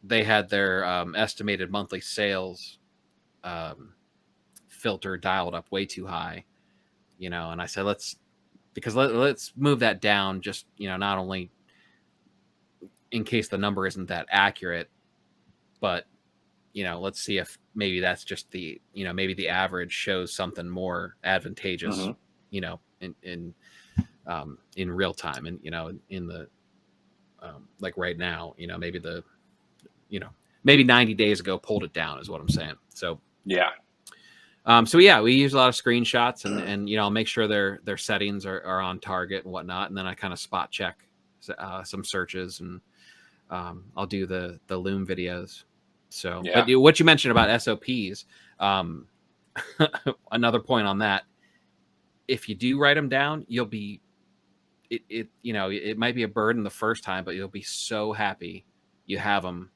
they had their estimated monthly sales filter dialed up way too high, and I said, let's move that down, just, not only in case the number isn't that accurate, but, let's see if maybe that's just maybe the average shows something more advantageous, in real time. And, in the, like right now, maybe 90 days ago pulled it down is what I'm saying. So, yeah. We use a lot of screenshots and I'll make sure their settings are on target and whatnot. And then I kind of spot check some searches, and I'll do the Loom videos. So, But what you mentioned about SOPs, another point on that, if you do write them down, you'll be, it might be a burden the first time, but you'll be so happy you have them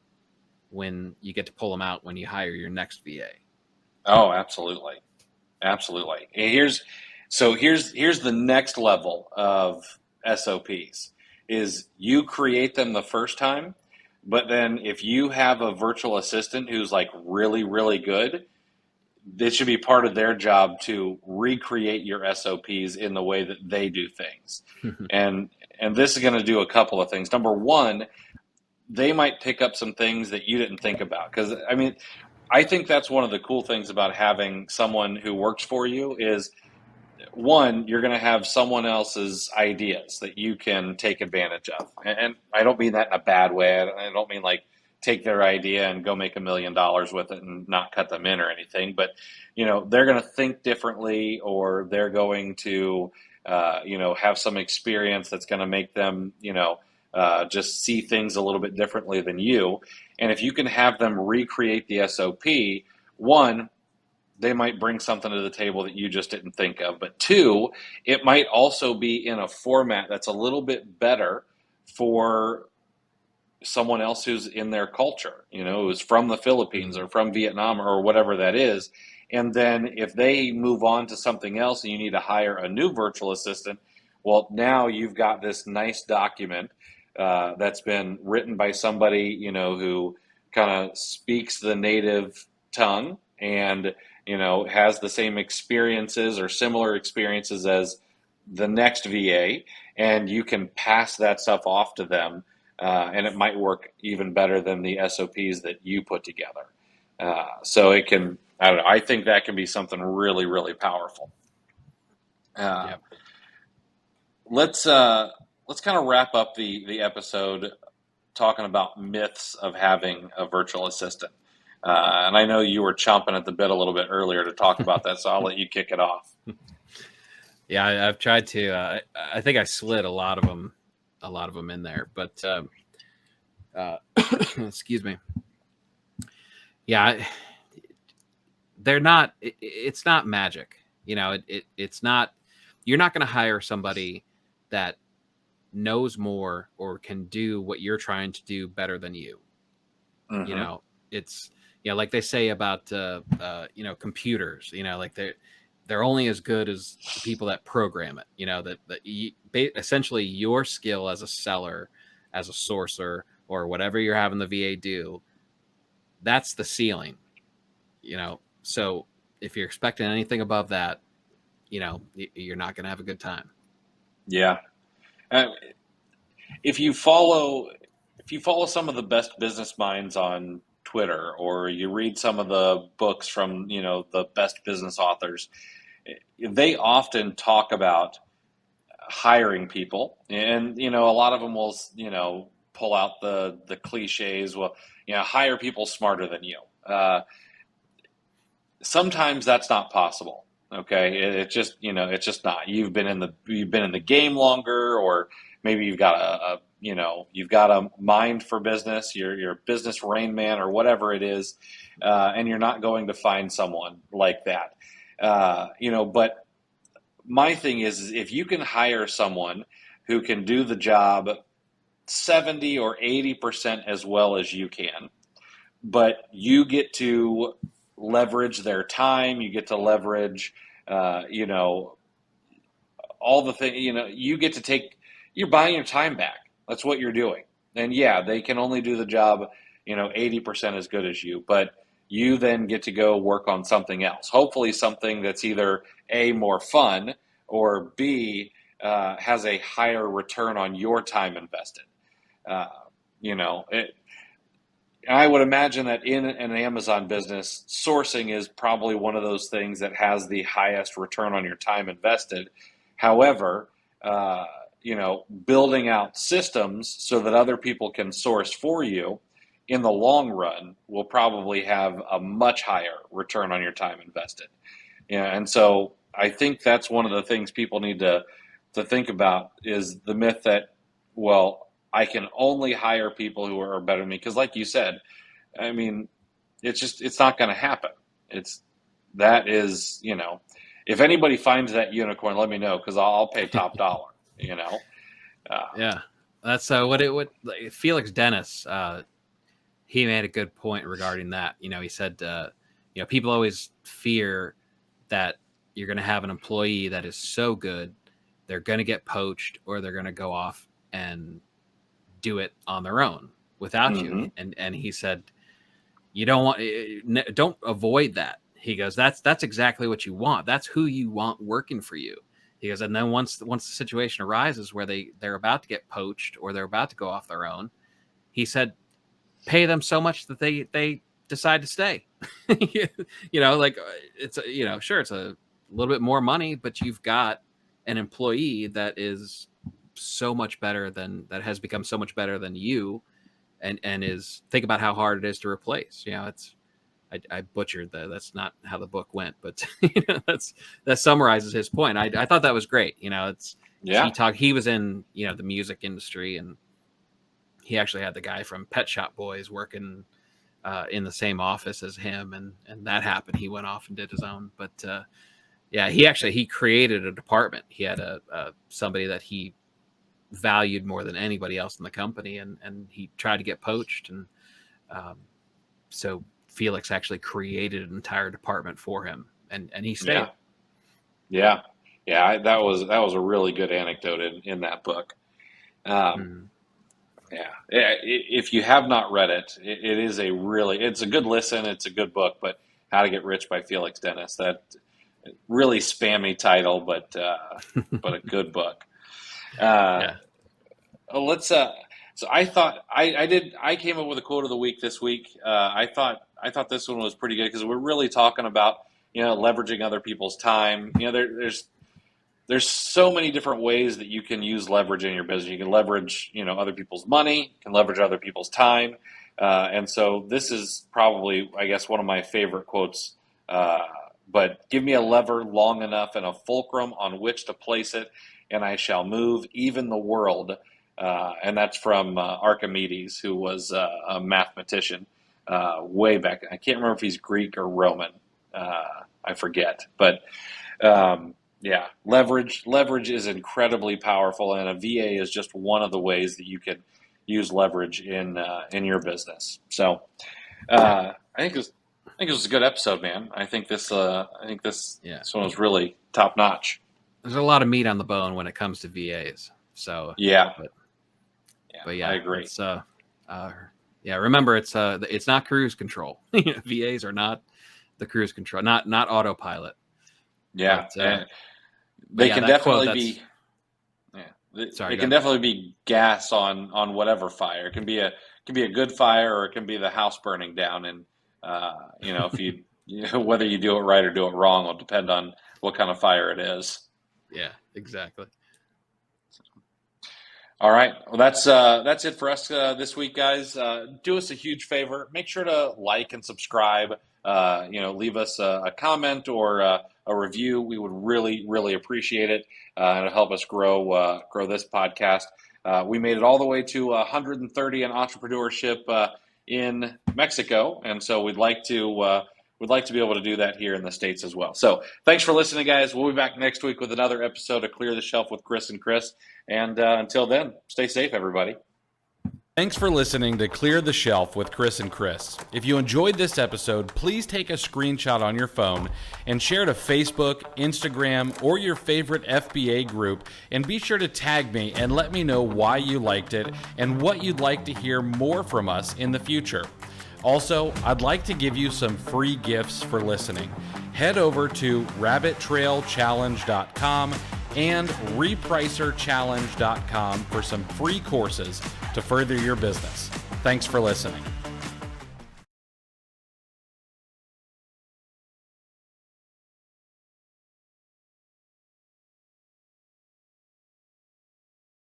when you get to pull them out when you hire your next VA. Oh, absolutely. Absolutely. Here's the next level of SOPs is you create them the first time, but then if you have a virtual assistant who's like really, really good, it should be part of their job to recreate your SOPs in the way that they do things. And this is going to do a couple of things. Number one, they might pick up some things that you didn't think about. Because, I think that's one of the cool things about having someone who works for you is, one, you're going to have someone else's ideas that you can take advantage of. And I don't mean that in a bad way. I don't mean like take their idea and go make $1 million with it and not cut them in or anything. But, they're going to think differently, or they're going to, have some experience that's going to make them, just see things a little bit differently than you. And if you can have them recreate the SOP, one, they might bring something to the table that you just didn't think of. But two, it might also be in a format that's a little bit better for someone else who's in their culture, who's from the Philippines or from Vietnam or whatever that is. And then if they move on to something else and you need to hire a new virtual assistant, well, now you've got this nice document that's been written by somebody, who kind of speaks the native tongue and, has the same experiences or similar experiences as the next VA, and you can pass that stuff off to them, and it might work even better than the SOPs that you put together. So it can, I don't know, I think that can be something really, really powerful. Let's kind of wrap up the episode talking about myths of having a virtual assistant. And I know you were chomping at the bit a little bit earlier to talk about that, so I'll let you kick it off. Yeah, I've tried to. I think I slid a lot of them in there, but excuse me. Yeah, they're not. It's not magic. It's not. You're not going to hire somebody that knows more or can do what you're trying to do better than you. Mm-hmm. It's like they say about computers. Like they're only as good as the people that program it. Essentially your skill as a seller, as a sourcer, or whatever you're having the VA do, that's the ceiling. So if you're expecting anything above that, you're not going to have a good time. Yeah. If you follow some of the best business minds on Twitter, or you read some of the books from, the best business authors, they often talk about hiring people. And, a lot of them will, pull out the cliches. Well, hire people smarter than you. Sometimes that's not possible. Okay. It's just not. You've been in the game longer, or maybe you've got you've got a mind for business. You're a business Rain Man or whatever it is, and you're not going to find someone like that. But my thing is if you can hire someone who can do the job 70 or 80% as well as you can, but you get to leverage their time, you get to leverage, all the things, you get to you're buying your time back. That's what you're doing. And yeah, they can only do the job, 80% as good as you, but you then get to go work on something else. Hopefully something that's either A, more fun, or B, has a higher return on your time invested. I would imagine that in an Amazon business, sourcing is probably one of those things that has the highest return on your time invested. However, building out systems so that other people can source for you in the long run will probably have a much higher return on your time invested. And so I think that's one of the things people need to think about is the myth that, well, I can only hire people who are better than me. Because like you said, I mean, it's not going to happen. If anybody finds that unicorn, let me know, because I'll pay top dollar, Yeah, that's what Felix Dennis, he made a good point regarding that. He said, people always fear that you're going to have an employee that is so good, they're going to get poached or they're going to go off and do it on their own without you. And he said, don't avoid that. He goes, that's exactly what you want. That's who you want working for you. He goes, and then once the situation arises where they're about to get poached or they're about to go off their own, he said, pay them so much that they decide to stay. It's sure, it's a little bit more money, but you've got an employee that is so much better that has become so much better than you, and think about how hard it is to replace. I butchered that. That's not how the book went, but that summarizes his point. I thought that was great. He was in the music industry, and he actually had the guy from Pet Shop Boys working in the same office as him, and that happened. He went off and did his own, but he created a department. He had somebody that he valued more than anybody else in the company, and he tried to get poached, and so Felix actually created an entire department for him, and he stayed. That was a really good anecdote in that book. If you have not read it, it's a good listen. It's a good book, but How to Get Rich by Felix Dennis, that really spammy title, but a good book. So I thought I came up with a quote of the week this week. I thought this one was pretty good because we're really talking about leveraging other people's time. There's so many different ways that you can use leverage in your business. You can leverage other people's money, you can leverage other people's time, and so this is probably, I guess, one of my favorite quotes. But give me a lever long enough and a fulcrum on which to place it, and I shall move even the world. And that's from Archimedes, who was a mathematician way back. I can't remember if he's Greek or Roman. I forget. But leverage is incredibly powerful, and a VA is just one of the ways that you can use leverage in your business. So I think it was a good episode, man. I think this one was really top notch. There's a lot of meat on the bone when it comes to VAs. So but I agree. It's, remember, it's not cruise control. VAs are not the cruise control, not autopilot. Yeah, but, they can definitely be. Yeah, it can definitely be gas on whatever fire. It can be a good fire, or it can be the house burning down. And if whether you do it right or do it wrong will depend on what kind of fire it is. Yeah, exactly. All right. Well, that's it for us this week, guys. Do us a huge favor. Make sure to like and subscribe. Leave us a comment or a review. We would really, really appreciate it. It'll help us grow this podcast. We made it all the way to 130 in entrepreneurship in Mexico, and so we'd like to be able to do that here in the States as well. So thanks for listening, guys. We'll be back next week with another episode of Clear the Shelf with Chris and Chris. And until then, stay safe, everybody. Thanks for listening to Clear the Shelf with Chris and Chris. If you enjoyed this episode, please take a screenshot on your phone and share to Facebook, Instagram, or your favorite FBA group, and be sure to tag me and let me know why you liked it and what you'd like to hear more from us in the future. Also, I'd like to give you some free gifts for listening. Head over to rabbittrailchallenge.com and repricerchallenge.com for some free courses to further your business. Thanks for listening.